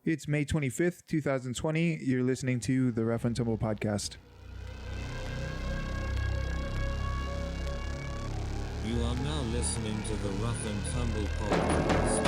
It's May 25th, 2020. You're listening to the Rough Tumble Podcast. You are now listening to the Rough Tumble Podcast.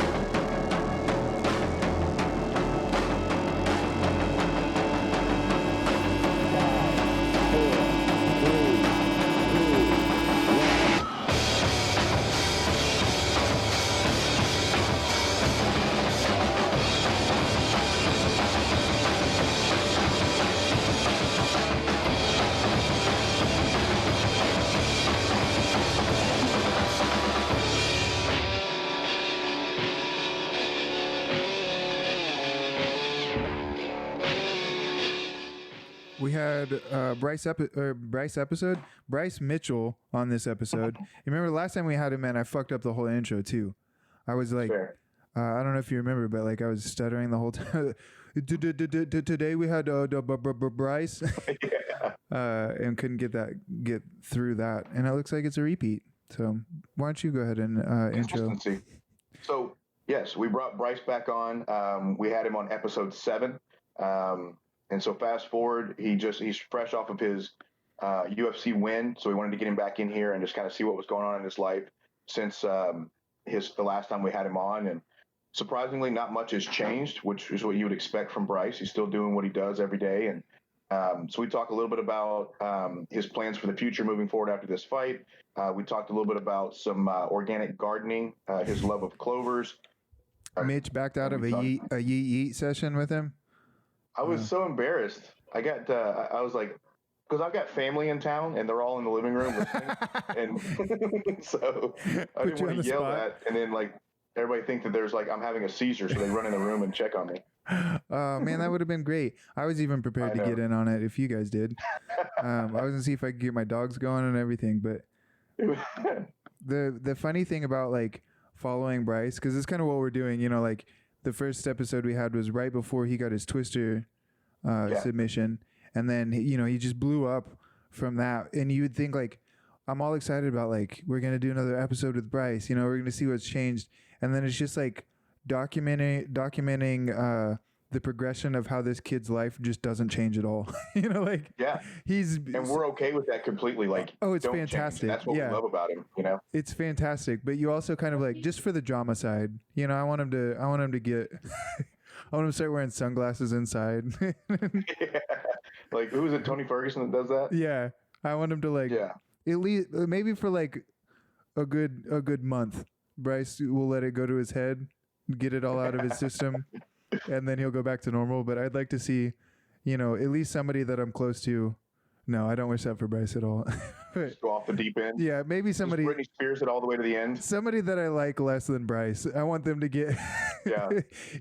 We had Bryce Mitchell on this episode. You remember last time we had him, man, I fucked up the whole intro too. I was like, sure. I don't know if you remember, but like I was stuttering the whole time. Today we had Bryce, and couldn't get through that, and it looks like it's a repeat. So why don't you go ahead and intro? So yes, we brought Bryce back on. We had him on episode 7. And so fast forward, he's fresh off of his UFC win. So we wanted to get him back in here and just kind of see what was going on in his life since the last time we had him on. And surprisingly, not much has changed, which is what you would expect from Bryce. He's still doing what he does every day. And so we talked a little bit about his plans for the future moving forward after this fight. We talked a little bit about some organic gardening, his love of clovers. Mitch backed out of a yeet session with him. I was so embarrassed. I was like, because I've got family in town and they're all in the living room listening. And so I didn't want to yell that. And then like everybody think that there's like, I'm having a seizure. So they run in the room and check on me. Man, that would have been great. I was even prepared to get in on it if you guys did. I was going to see if I could get my dogs going and everything. But the funny thing about like following Bryce, because it's kind of what we're doing, you know, like, the first episode we had was right before he got his Twister submission. And then, you know, he just blew up from that. And you would think like, I'm all excited about like, we're going to do another episode with Bryce, you know, we're going to see what's changed. And then it's just like documenting the progression of how this kid's life just doesn't change at all. You know, like and we're okay with that completely. Like, oh, it's fantastic. That's what we love about him. You know, it's fantastic. But you also kind of like, just for the drama side, you know, I want him to get, I want him to start wearing sunglasses inside. Like, who is it? Tony Ferguson that does that? Yeah. I want him to like, at least maybe for like a good month, Bryce will let it go to his head, get it all out of his system. And then he'll go back to normal. But I'd like to see, you know, at least somebody that I'm close to. No, I don't wish that for Bryce at all. Just go off the deep end. Yeah, maybe somebody. Just Britney Spears it all the way to the end. Somebody that I like less than Bryce. I want them to get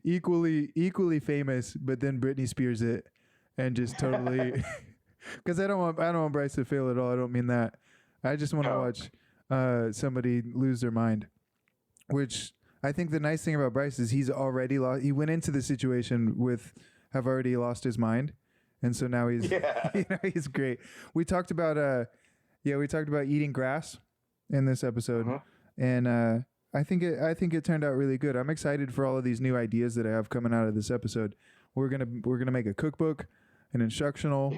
equally famous, but then Britney Spears it and just totally. Because I don't want Bryce to fail at all. I don't mean that. I just want to watch somebody lose their mind, which. I think the nice thing about Bryce is he's already lost. He went into the situation have already lost his mind, and so now he's you know, he's great. We talked about eating grass in this episode, and I think it turned out really good. I'm excited for all of these new ideas that I have coming out of this episode. We're gonna make a cookbook, an instructional,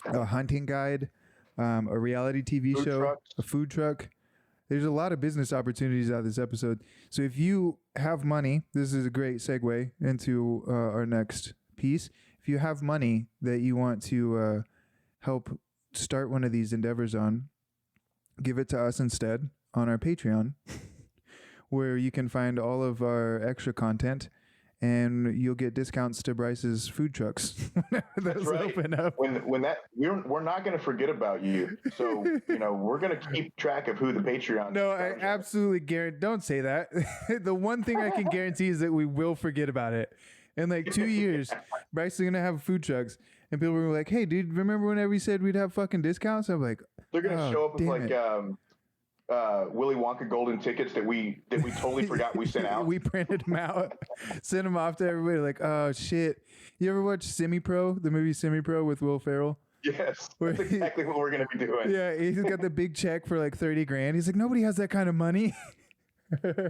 a hunting guide, a reality TV show, a food truck. There's a lot of business opportunities out of this episode. So if you have money, this is a great segue into our next piece. If you have money that you want to help start one of these endeavors on, give it to us instead on our Patreon, where you can find all of our extra content, and you'll get discounts to Bryce's food trucks. That's right. Open up. When that we're not going to forget about you. So you know we're going to keep track of who the Patreon. No, I absolutely guarantee. Don't say that. The one thing I can guarantee is that we will forget about it. In like 2 years, Bryce is going to have food trucks, and people are like, "Hey, dude, remember whenever we said we'd have fucking discounts?" I'm like, they're going to show up with like. Willy Wonka golden tickets that we totally forgot we sent out. We printed them out, sent them off to everybody. Like, oh shit! You ever watch Semi-Pro, the movie Semi-Pro with Will Ferrell? Yes, that's exactly what we're going to be doing. Yeah, he's got the big check for like $30,000. He's like, nobody has that kind of money.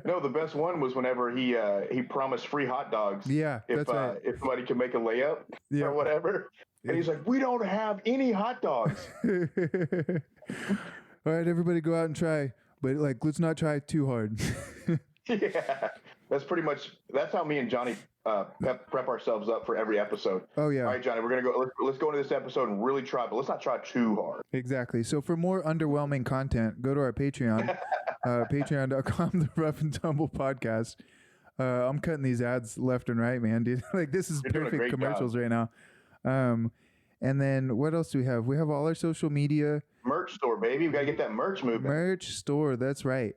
No, the best one was whenever he promised free hot dogs. Yeah, that's right. If somebody could make a layup or whatever. And he's like, we don't have any hot dogs. All right, everybody go out and try, but like, let's not try too hard. Yeah, that's how me and Johnny prep ourselves up for every episode. Oh yeah. All right, Johnny, we're gonna go. Let's go into this episode and really try, but let's not try too hard. Exactly. So for more underwhelming content, go to our Patreon, patreon.com, the Rough and Tumble Podcast. I'm cutting these ads left and right, man, dude. Like this is perfect commercials right now. And then what else do we have? We have all our social media. Merch store, baby. We got to get that merch moving. Merch store. That's right.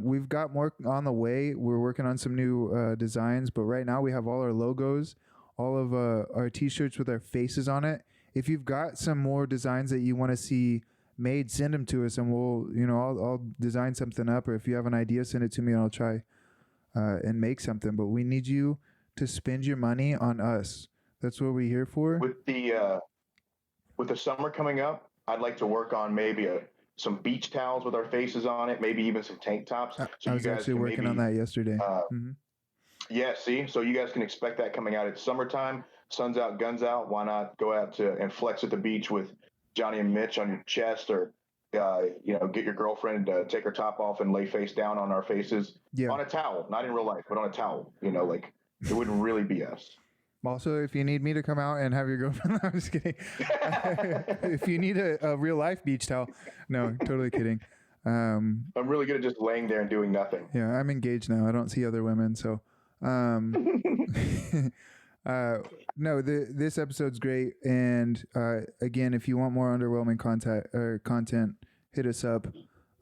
We've got more on the way. We're working on some new designs, but right now we have all our logos, all of our t-shirts with our faces on it. If you've got some more designs that you want to see made, send them to us and I'll design something up, or if you have an idea, send it to me and I'll try and make something. But we need you to spend your money on us. That's what we're here for. With the summer coming up, I'd like to work on maybe some beach towels with our faces on it, maybe even some tank tops. So I was actually working on that yesterday. Yeah, see? So you guys can expect that coming out. It's summertime, sun's out, guns out. Why not go out and flex at the beach with Jonny and Mitch on your chest, or get your girlfriend to take her top off and lay face down on our faces on a towel, not in real life, but on a towel. Like it wouldn't really be us. Also, if you need me to come out and have your girlfriend, I'm just kidding. If you need a real life beach towel, no, totally kidding. I'm really good at just laying there and doing nothing. Yeah, I'm engaged now. I don't see other women, so no. This episode's great, and again, if you want more underwhelming content, hit us up.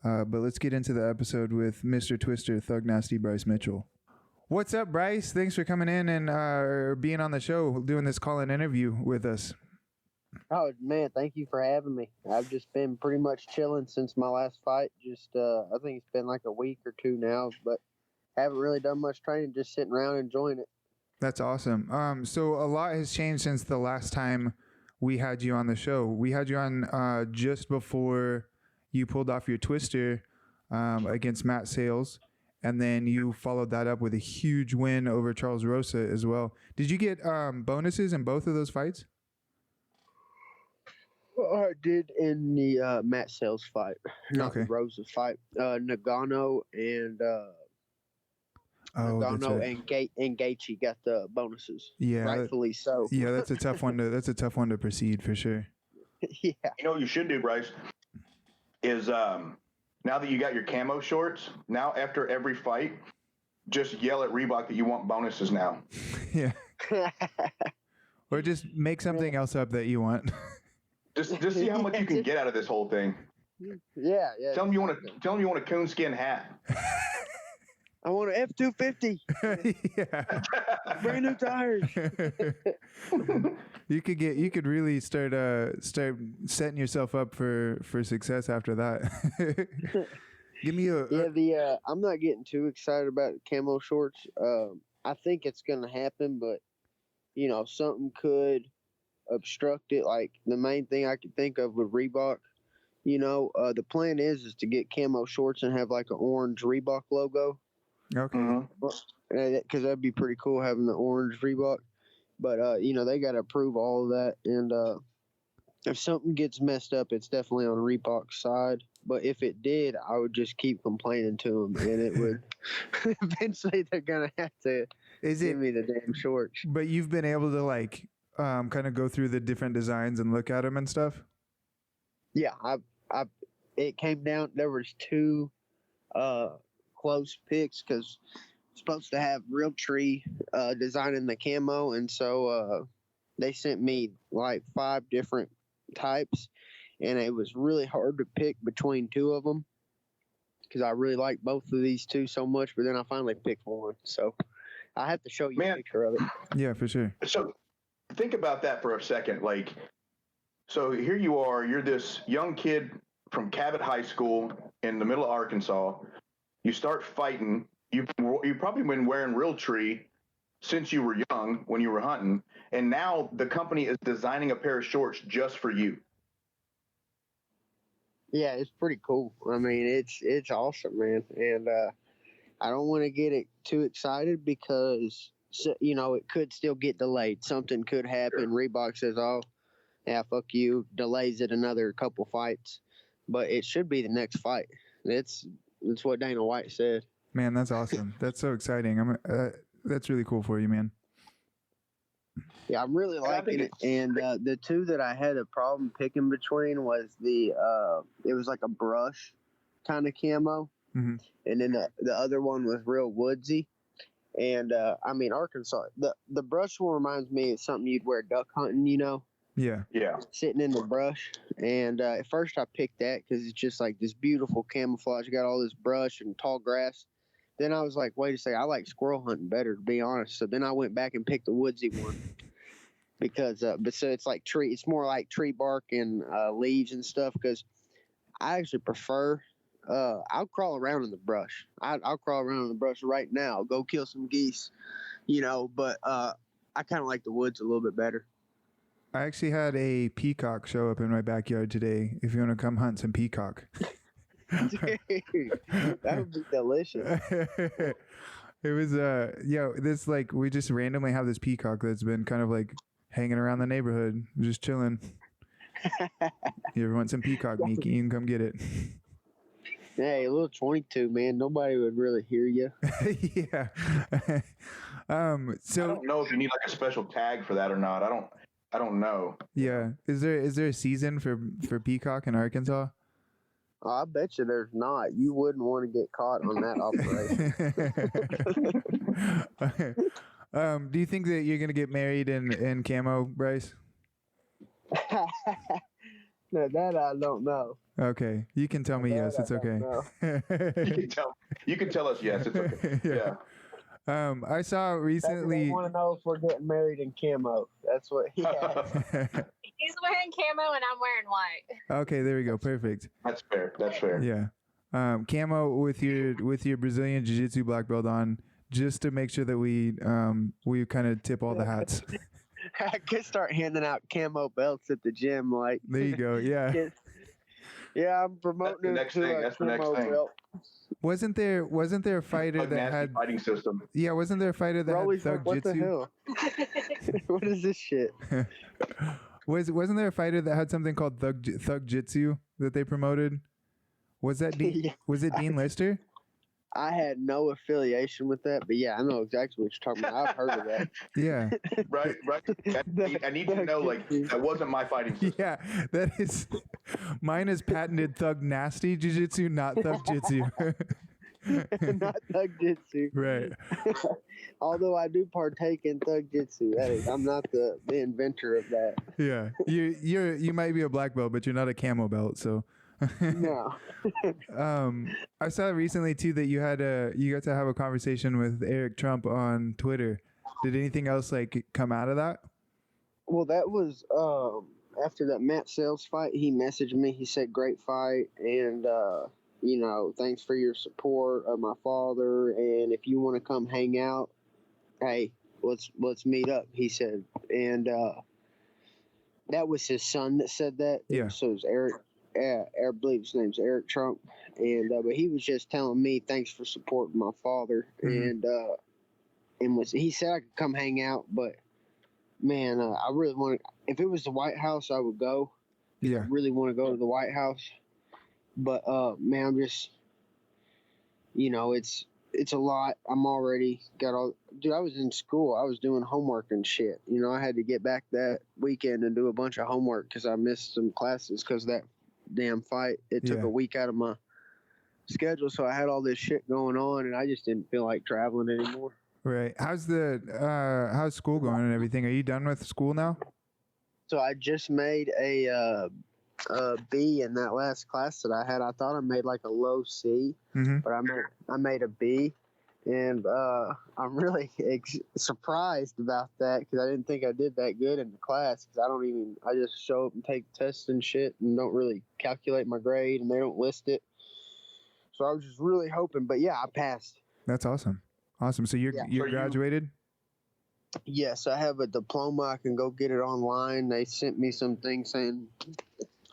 But let's get into the episode with Mr. Twister, Thug Nasty Bryce Mitchell. What's up, Bryce? Thanks for coming in and being on the show, doing this call-in interview with us. Oh, man, thank you for having me. I've just been pretty much chilling since my last fight. I think it's been like a week or two now, but haven't really done much training, just sitting around enjoying it. That's awesome. So a lot has changed since the last time we had you on the show. We had you on just before you pulled off your twister against Matt Sales. And then you followed that up with a huge win over Charles Rosa as well. Did you get bonuses in both of those fights? Well, I did in the Matt Sales fight, not the Rosa fight. Nagano and Gaethje got the bonuses. Yeah, rightfully so. Yeah, that's a tough one to proceed for sure. Yeah. What you should do, Bryce, is now that you got your camo shorts, now after every fight, just yell at Reebok that you want bonuses now. Yeah. Or just make something else up that you want. Just see how much you can get out of this whole thing. Yeah. Tell them you want a coonskin hat. I want an F-250. Yeah. Brand new tires. You could really start setting yourself up for success after that. Give me I'm not getting too excited about camo shorts. I think it's gonna happen, but something could obstruct it. Like the main thing I could think of with Reebok, the plan is to get camo shorts and have like an orange Reebok logo. Okay. Because that'd be pretty cool having the orange Reebok. But, they got to approve all of that. And if something gets messed up, it's definitely on Reebok's side. But if it did, I would just keep complaining to them. And it would eventually they're going to have to give me the damn shorts. But you've been able to, kind of go through the different designs and look at them and stuff? Yeah. It came down, there was two close picks because supposed to have Realtree designing the camo, and so they sent me like 5 different types, and it was really hard to pick between 2 of them because I really like both of these 2 so much, but then I finally picked one, so I have to show you a picture of it. Yeah, for sure. So think about that for a second. So here you are, you're this young kid from Cabot High School in the middle of Arkansas. You start fighting. You've probably been wearing Realtree since you were young when you were hunting, and now the company is designing a pair of shorts just for you. Yeah, it's pretty cool. I mean, it's awesome, man. And I don't want to get it too excited because, you know, it could still get delayed. Something could happen. Sure. Reebok says, oh, yeah, fuck you, delays it another couple fights. But it should be the next fight. It's what Dana White said. Man, that's awesome. That's so exciting. That's really cool for you, man. Yeah, I'm really liking it. And the two that I had a problem picking between was it was like a brush kind of camo. Mm-hmm. And then the other one was real woodsy. And, I mean, Arkansas, the brush one reminds me of something you'd wear duck hunting, you know? Yeah. Yeah. Sitting in the brush. And at first I picked that because it's just like this beautiful camouflage. You got all this brush and tall grass. Then I was like, wait a second, I like squirrel hunting better, to be honest. So then I went back and picked the woodsy one. Because, but so it's like it's more like tree bark and leaves and stuff. Because I actually prefer, I'll crawl around in the brush. I'll crawl around in the brush right now, go kill some geese, you know. But I kind of like the woods a little bit better. I actually had a peacock show up in my backyard today. If you want to come hunt some peacock. Dude, that would be delicious. It was this like we just randomly have this peacock that's been kind of like hanging around the neighborhood, just chilling. You ever want some peacock meat? You can come get it. Hey, a little 22, man. Nobody would really hear you. Yeah. So I don't know if you need like a special tag for that or not. I don't know. Yeah. Is there a season for peacock in Arkansas? Oh, I bet you there's not. You wouldn't want to get caught on that operation. Do you think that you're gonna get married in camo, Bryce? No, that I don't know. Okay, you can tell me yes. It's okay. You can tell us yes. It's okay. Yeah. I saw recently. I want to know if we're getting married in camo. That's what he asked. He's wearing camo and I'm wearing white. Okay, there we go. Perfect. That's fair. That's fair. Yeah. Camo with your Brazilian Jiu-Jitsu Black Belt on, just to make sure that we kind of tip all the hats. I could start handing out camo belts at the gym. Like there you go. Yeah. Yeah, I'm promoting That's the next thing. Belt. Wasn't there a fighter that had fighting system? Yeah, wasn't there a fighter that had thug what jitsu? The hell? What is this shit? Wasn't there a fighter that had something called thug jitsu that they promoted? Was that was it Dean Lister? I had no affiliation with that, but yeah, I know exactly what you're talking about. I've heard of that. Yeah. Right. I need to know, like, that wasn't my fighting system. Yeah, that is. Mine is patented thug nasty jiu-jitsu, not thug jitsu. Not thug jitsu. Right. Although I do partake in thug jitsu. I'm not the inventor of that. Yeah. You might be a black belt, but you're not a camo belt, so. No. I saw recently too that you got to have a conversation with Eric Trump on Twitter. Did anything else like come out of that? Well, that was after that Matt Sales fight. He messaged me. He said, "Great fight, and thanks for your support of my father. And if you want to come hang out, hey, let's meet up." He said, and that was his son that said that. Yeah. So it was Eric. I believe his name's Eric Trump, and but he was just telling me thanks for supporting my father, mm-hmm. He said I could come hang out, but man, I really want to. If it was the White House, I would go. Yeah, I really want to go to the White House, but man, I'm just, it's a lot. I'm already got all. Dude, I was in school. I was doing homework and shit. I had to get back that weekend and do a bunch of homework because I missed some classes because that damn fight. It took a week out of my schedule, so I had all this shit going on, and I just didn't feel like traveling anymore. Right. How's school going and everything? Are you done with school now? So I just made a B in that last class that I had. I thought I made like a low C, mm-hmm. but I made a B, and I'm really surprised about that because I didn't think I did that good in the class. Because I just show up and take tests and shit and don't really calculate my grade, and they don't list it. So I was just really hoping, but yeah, I passed. That's awesome. Awesome. So you're graduated? Yes, I have a diploma. I can go get it online. They sent me some things saying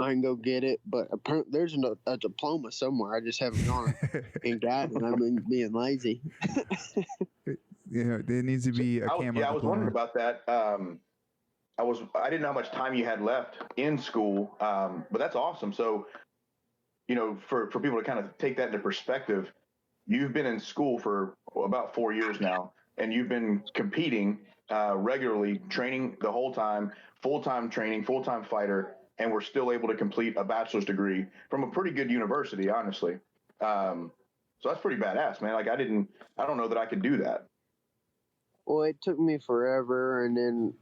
I can go get it, but apparently there's a diploma somewhere. I just haven't gone and got it. I've been being lazy. Yeah, there needs to be a camo I was wondering diploma. about that. I didn't know how much time you had left in school, but that's awesome. So, for people to kind of take that into perspective, you've been in school for about 4 years now, and you've been competing regularly, training the whole time, full-time training, full-time fighter, and we're still able to complete a bachelor's degree from a pretty good university, honestly. So that's pretty badass, man. Like I don't know that I could do that. Well, it took me forever, and then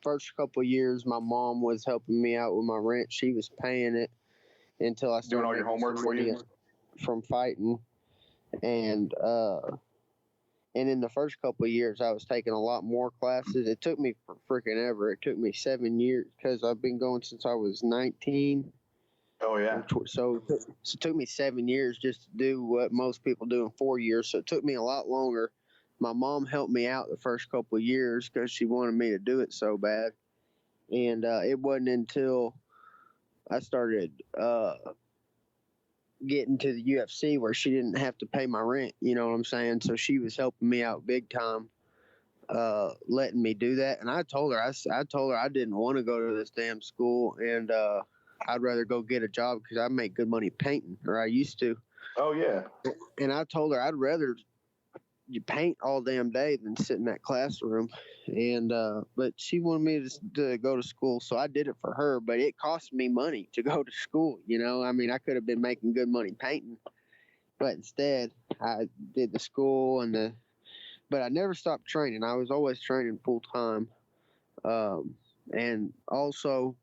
first couple of years, my mom was helping me out with my rent. She was paying it until I started Doing all your homework for you from fighting, and in the first couple of years, I was taking a lot more classes. It took me freaking ever. It took me 7 years because I've been going since I was 19. Oh yeah. So it took me 7 years just to do what most people do in 4 years. So it took me a lot longer. My mom helped me out the first couple of years because she wanted me to do it so bad. And it wasn't until I started getting to the UFC where she didn't have to pay my rent. You know what I'm saying? So she was helping me out big time, letting me do that. And I told her I didn't want to go to this damn school, and I'd rather go get a job because I make good money painting, or I used to. Oh yeah. And I told her I'd rather you paint all damn day than sit in that classroom. And but she wanted me to go to school, so I did it for her. But it cost me money to go to school. I mean, I could have been making good money painting, but instead I did the school but I never stopped training. I was always training full time, and also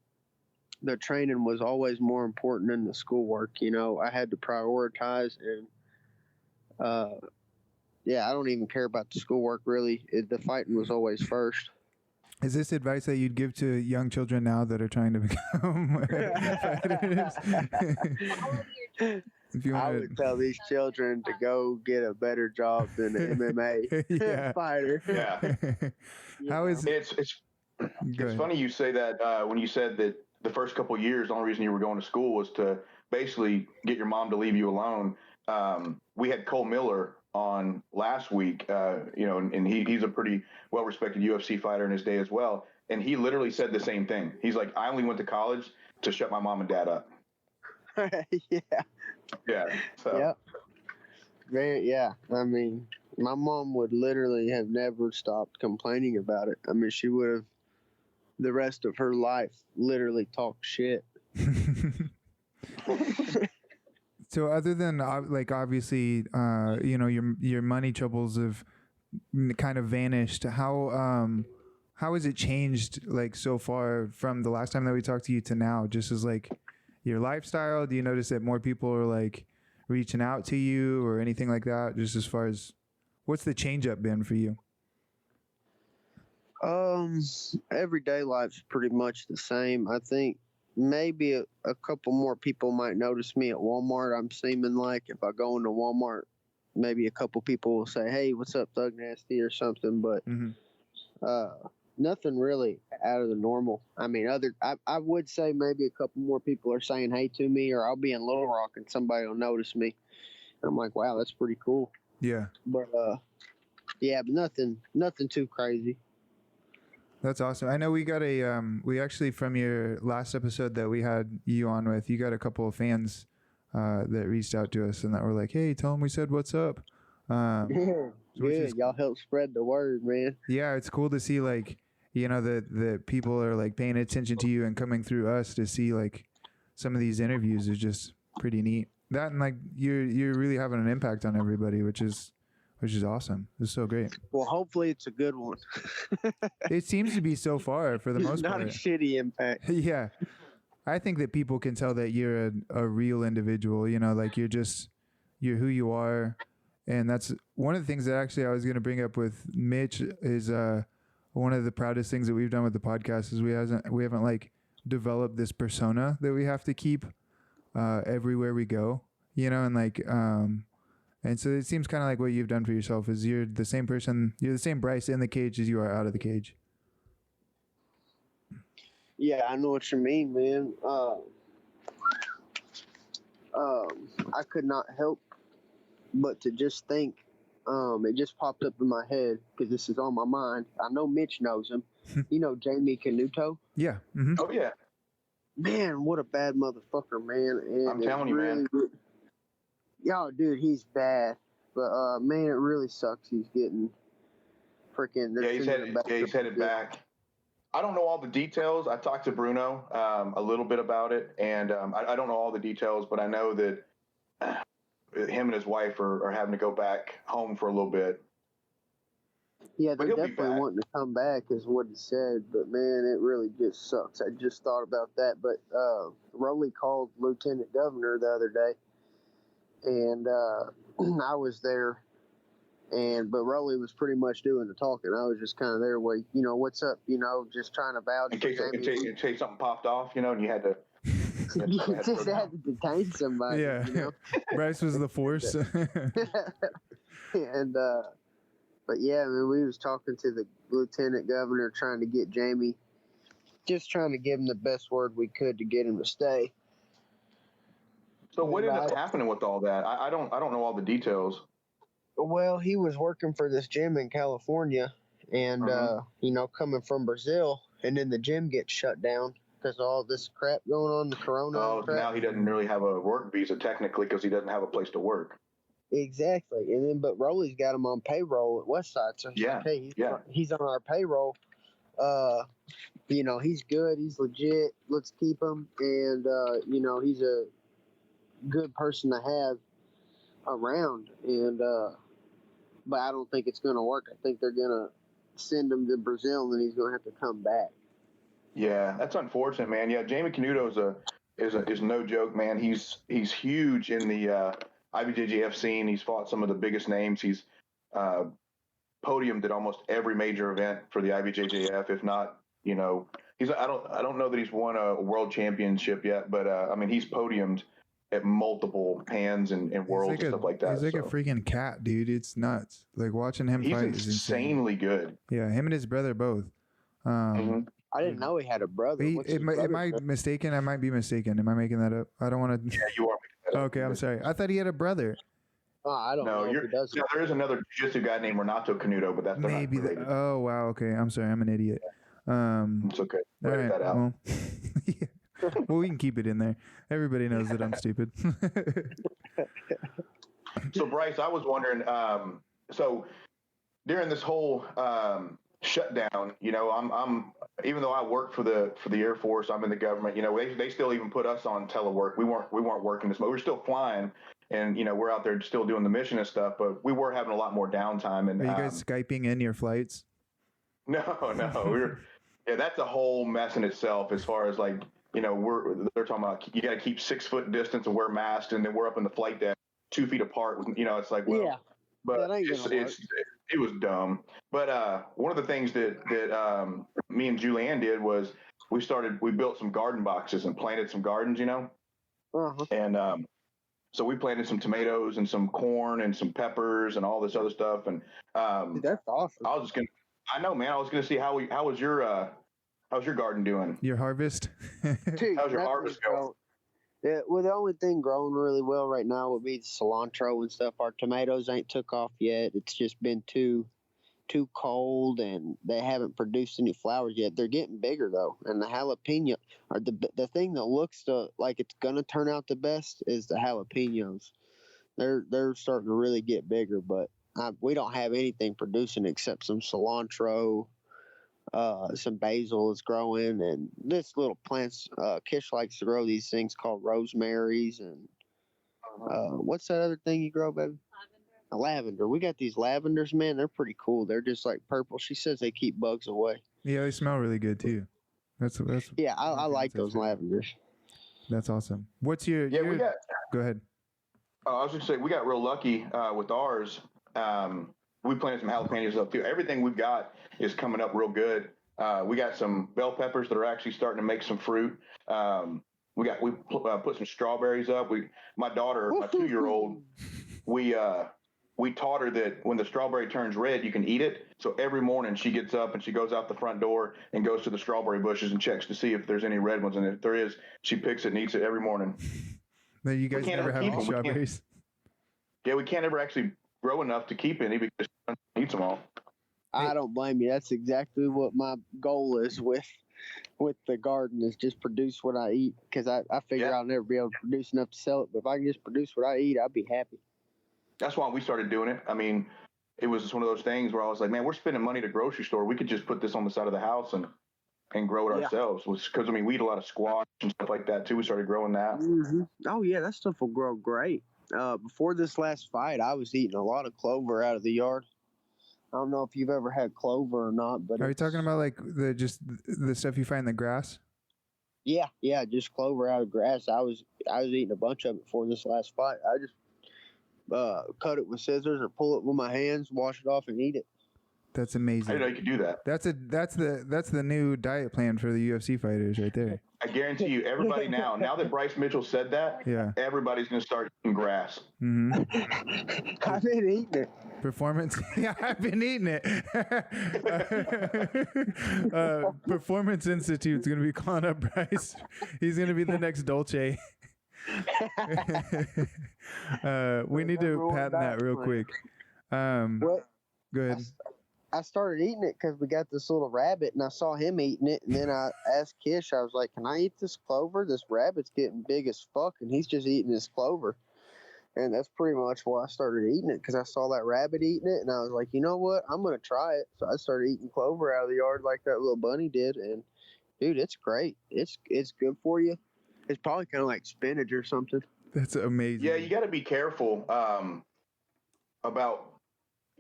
the training was always more important than the schoolwork. I had to prioritize, and yeah, I don't even care about the schoolwork really. The fighting was always first. Is this advice that you'd give to young children now that are trying to become fighters? I would tell these children to go get a better job than an MMA fighter. Yeah. How is it's funny you say that when you said that the first couple of years, the only reason you were going to school was to basically get your mom to leave you alone. We had Cole Miller on last week, and he's a pretty well-respected UFC fighter in his day as well. And he literally said the same thing. He's like, I only went to college to shut my mom and dad up. Yeah. Yeah. So. Yep. Yeah. I mean, my mom would literally have never stopped complaining about it. I mean, she would have the rest of her life literally talked shit. So other than like obviously, your money troubles have kind of vanished. How has it changed like so far from the last time that we talked to you to now? Just as like your lifestyle, do you notice that more people are like reaching out to you or anything like that? Just as far as what's the change up been for you? Everyday life's pretty much the same. I think maybe a couple more people might notice me at Walmart. I'm seeming like if I go into Walmart, maybe a couple people will say, "Hey, what's up, Thug Nasty?" or something. But nothing really out of the normal. I mean, I would say maybe a couple more people are saying hey to me, or I'll be in Little Rock and somebody will notice me. I'm like, wow, that's pretty cool. Yeah. But yeah, but nothing too crazy. That's awesome. I know we got we actually from your last episode that we had you on with, you got a couple of fans that reached out to us and that were like, hey, tell them we said what's up. Good. Y'all help spread the word, man. Yeah, it's cool to see like, that people are like paying attention to you and coming through us to see like some of these interviews is just pretty neat. That and like you're really having an impact on everybody, which is awesome. It's so great. Well, hopefully it's a good one. It seems to be so far for the most part. Not a shitty impact. Yeah. I think that people can tell that you're a real individual, like you're who you are. And that's one of the things that actually I was going to bring up with Mitch is one of the proudest things that we've done with the podcast is we haven't like developed this persona that we have to keep everywhere we go, and like and so it seems kind of like what you've done for yourself is you're the same person, you're the same Bryce in the cage as you are out of the cage. Yeah, I know what you mean, man. I could not help but to just think. It just popped up in my head because this is on my mind. I know Mitch knows him. You know Jamie Canuto? Yeah. Mm-hmm. Oh yeah, Man, what a bad motherfucker, man. And I'm telling you, man. Yo, dude, he's bad. But, man, it really sucks he's getting freaking... Yeah, he's headed back. I don't know all the details. I talked to Bruno a little bit about it, and I don't know all the details, but I know that him and his wife are having to go back home for a little bit. Yeah, they're definitely wanting to come back is what he said, but man, it really just sucks. I just thought about that, but Rowley called Lieutenant Governor the other day, and I was there, but Rowley was pretty much doing the talking. I was just kind of there, what's up, just trying to vouch. In case something popped off, and you had to. You just had to detain somebody. Yeah. Bryce was the force. And but yeah, man, we was talking to the lieutenant governor, trying to get Jamie, just trying to give him the best word we could to get him to stay. So what ended up happening with all that? I don't know all the details. Well, he was working for this gym in California, and coming from Brazil, and then the gym gets shut down because of all this crap going on, the corona. Oh, crap. Now he doesn't really have a work visa technically because he doesn't have a place to work. Exactly, and then but Rowley's got him on payroll at Westside, so he's like, hey, he's on our payroll. He's good, he's legit. Let's keep him, and he's a good person to have around, and but I don't think it's gonna work. I think they're gonna send him to Brazil, and then he's gonna have to come back. Yeah, that's unfortunate, man. Yeah, Jamie Canuto is no joke, man. He's huge in the IBJJF scene. He's fought some of the biggest names. He's podiumed at almost every major event for the IBJJF, if not, I don't know that he's won a world championship yet, but he's podiumed at multiple hands and worlds and stuff like that. He's like a freaking cat, dude. It's nuts. Like watching him fight is insanely good. Yeah, him and his brother both. I didn't know he had a brother. Am I mistaken? I might be mistaken. Am I making that up? I don't want to. Yeah, you are making that up. Okay, I'm sorry. I thought he had a brother. I don't know if he does. No, there is another jiu-jitsu guy named Renato Canuto, but that's maybe not related. Oh wow. Okay, I'm sorry. I'm an idiot. It's okay. Edit that out. Well, yeah. Well, we can keep it in there. Everybody knows that I'm stupid. So Bryce, I was wondering. So during this whole shutdown, I'm even though I work for the Air Force, I'm in the government. They still even put us on telework. We weren't working this much. We were still flying, and we're out there still doing the mission and stuff. But we were having a lot more downtime. And are you guys Skyping in your flights? No. That's a whole mess in itself. As far as like they're talking about you got to keep 6 foot distance and wear masks, and then we're up in the flight deck 2 feet apart. It's like but it was dumb. But one of the things that me and Julianne did was we built some garden boxes and planted some gardens, and so we planted some tomatoes and some corn and some peppers and all this other stuff. And dude, that's awesome. I know, man. I was gonna see how's your garden doing? Your harvest? Dude, how's your harvest going? Yeah, well, the only thing growing really well right now would be the cilantro and stuff. Our tomatoes ain't took off yet. It's just been too cold, and they haven't produced any flowers yet. They're getting bigger though, and the jalapeno are the thing that looks like it's gonna turn out the best is the jalapenos. They're starting to really get bigger, but we don't have anything producing except some cilantro. Some basil is growing, and this little plants. Kish likes to grow these things called rosemaries, and what's that other thing you grow, baby? Lavender. We got these lavenders, man. They're pretty cool. They're just like purple. She says they keep bugs away. Yeah, they smell really good too. That's yeah. I like those lavenders. That's awesome. What's your? Go ahead. I was just saying we got real lucky with ours. We planted some jalapenos up too. Everything we've got is coming up real good. We got some bell peppers that are actually starting to make some fruit. We put some strawberries up. My daughter, my 2-year-old, we we taught her that when the strawberry turns red, you can eat it. So every morning she gets up and she goes out the front door and goes to the strawberry bushes and checks to see if there's any red ones. And if there is, she picks it and eats it every morning. No, you guys never have any strawberries. Yeah, we can't ever actually grow enough to keep any because she eats them all. I don't blame you. That's exactly what my goal is with the garden, is just produce what I eat, because I figure I'll never be able to produce enough to sell it. But if I can just produce what I eat, I'll be happy. That's why we started doing it. I mean, it was just one of those things where I was like, man, we're spending money at a grocery store. We could just put this on the side of the house and grow it ourselves. Because, I mean, we eat a lot of squash and stuff like that, too. We started growing that. Mm-hmm. Oh, yeah, that stuff will grow great. Before this last fight, I was eating a lot of clover out of the yard. I don't know if you've ever had clover or not, but are you talking about like the stuff you find in the grass? Yeah, just clover out of grass. I was eating a bunch of it before this last fight. I just cut it with scissors or pull it with my hands, wash it off, and eat it. That's amazing. I didn't know you could do that. That's the new diet plan for the UFC fighters right there. I guarantee you, everybody now that Bryce Mitchell said that, everybody's going to start eating grass. Mm-hmm. I've been eating it. Performance. Yeah, I've been eating it. Performance Institute's going to be calling up Bryce. He's going to be the next Dolce. We need to patent that real quick. Go ahead. I started eating it because we got this little rabbit, and I saw him eating it, and then I asked Kish, I was like, can I eat this clover? This rabbit's getting big as fuck, and he's just eating this clover. And that's pretty much why I started eating it, because I saw that rabbit eating it, and I was like, you know what? I'm going to try it. So I started eating clover out of the yard like that little bunny did, and, dude, it's great. It's good for you. It's probably kind of like spinach or something. That's amazing. Yeah, you got to be careful about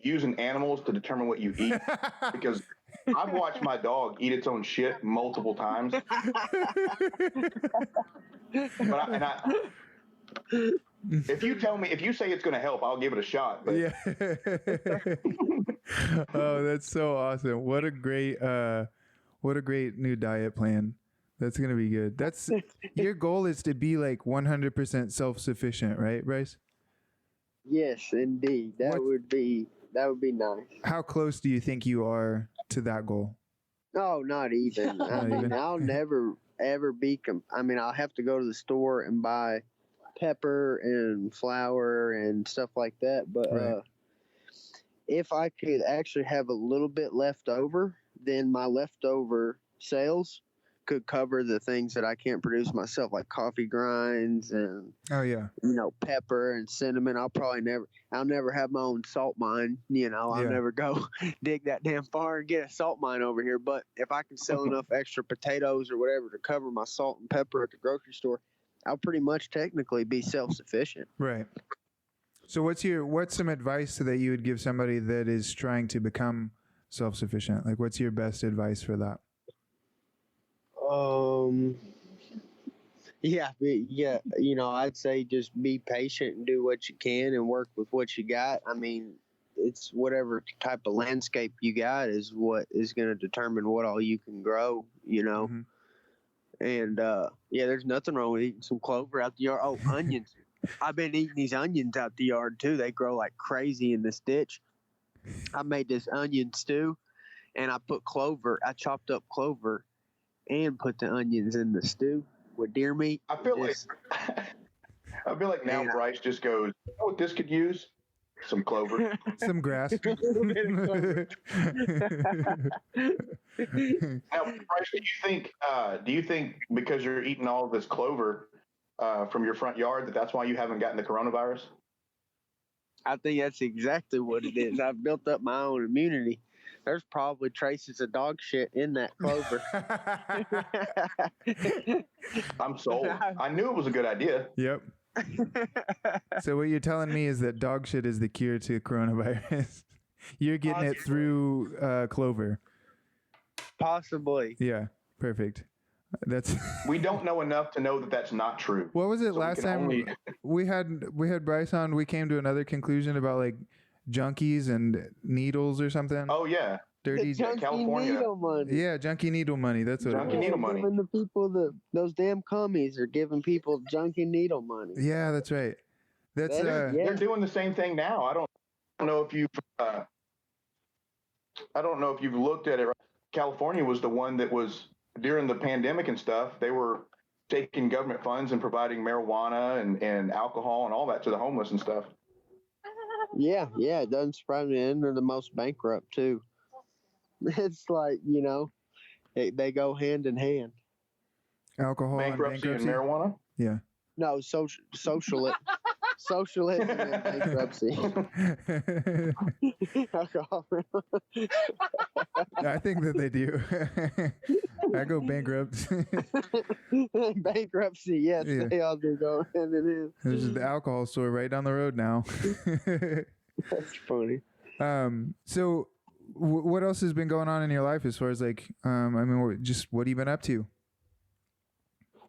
using animals to determine what you eat, because I've watched my dog eat its own shit multiple times. If you say it's going to help, I'll give it a shot. But. Yeah. Oh, that's so awesome. What a great new diet plan. That's going to be good. That's your goal is to be like 100% self-sufficient, right, Bryce? Yes, indeed. That would be nice. How close do you think you are to that goal? No, not even. I'll never ever be. I'll have to go to the store and buy pepper and flour and stuff like that. But if I could actually have a little bit left over, then my leftover sales could cover the things that I can't produce myself, like coffee grinds and pepper and cinnamon. I'll never have my own salt mine. I'll never go dig that damn far and get a salt mine over here. But if I can sell enough extra potatoes or whatever to cover my salt and pepper at the grocery store, I'll pretty much technically be self-sufficient. Right. So what's some advice that you would give somebody that is trying to become self-sufficient? Like, what's your best advice for that? I'd say just be patient and do what you can and work with what you got. I mean, it's whatever type of landscape you got is what is going to determine what all you can grow, Mm-hmm. And, there's nothing wrong with eating some clover out the yard. Oh, onions. I've been eating these onions out the yard, too. They grow like crazy in this ditch. I made this onion stew, and I chopped up clover and put the onions in the stew with deer meat. I feel like now Bryce just goes, you know what this could use? Some clover. Some grass. Now, Bryce, do you think because you're eating all of this clover from your front yard that's why you haven't gotten the coronavirus? I think that's exactly what it is. I've built up my own immunity. There's probably traces of dog shit in that clover. I'm sold. I knew it was a good idea. Yep. So what you're telling me is that dog shit is the cure to coronavirus. You're getting it through clover. Possibly. Yeah. Perfect. We don't know enough to know that that's not true. What was it last time we had Bryce on? We came to another conclusion about like junkies and needles or something. Oh yeah, dirty California. Needle money. Yeah, junkie needle money. That's what. Junkie needle money. Giving the people those damn cummies are giving people junkie needle money. Yeah, that's right. They're doing the same thing now. know if you've I don't know if you've looked at it. California was the one that was during the pandemic and stuff. They were taking government funds and providing marijuana and alcohol and all that to the homeless and stuff. Yeah, it doesn't surprise me. And they're the most bankrupt too. It's like, you know, they go hand in hand. Alcohol Bankruptcy and and marijuana? Yeah. No, socialism and bankruptcy. Alcohol. I think that they do. I go bankrupt. Bankruptcy, yes, Yeah. they all do go hand in hand. There's the alcohol store right down the road now. That's funny. So what else has been going on in your life as far as like, I mean, what have you been up to?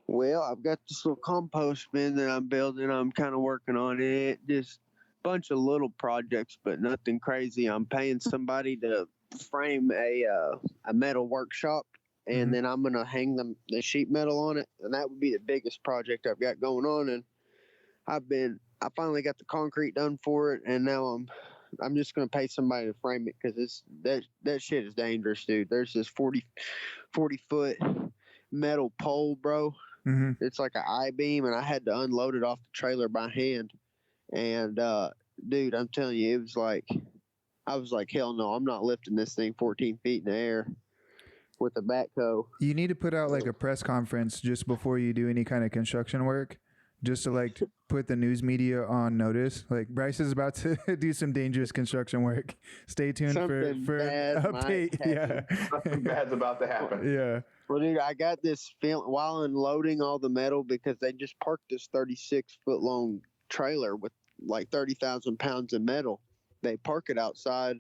Well, I've got this little compost bin that I'm building. I'm kind of working on it. Just a bunch of little projects, but nothing crazy. I'm paying somebody to frame a metal workshop, and then I'm gonna hang the sheet metal on it, and that would be the biggest project I've got going on. And I finally got the concrete done for it, and now I'm just gonna pay somebody to frame it because that shit is dangerous, dude. There's this 40 foot metal pole, bro. Mm-hmm. It's like an I-beam, and I had to unload it off the trailer by hand. And dude, I'm telling you, I was like, hell no, I'm not lifting this thing 14 feet in the air with a backhoe. You need to put out like a press conference just before you do any kind of construction work, just to like put the news media on notice. Like, Bryce is about to do some dangerous construction work. Stay tuned for an update. Yeah, Something bad's about to happen. Yeah. Well, dude, I got this feeling while unloading all the metal, because they just parked this 36-foot long trailer with like 30,000 pounds of metal. They park it outside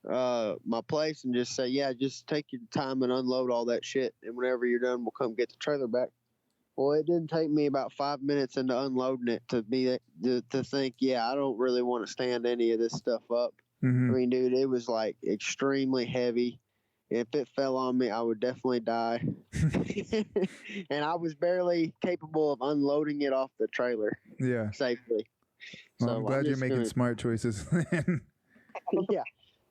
my place and just say, yeah, just take your time and unload all that shit. And whenever you're done, we'll come get the trailer back. Well, it didn't take me about 5 minutes into unloading it to think, yeah, I don't really want to stand any of this stuff up. Mm-hmm. I mean, dude, it was like extremely heavy. If it fell on me, I would definitely die. And I was barely capable of unloading it off the trailer safely. Well, So I'm glad you're making smart choices. Yeah,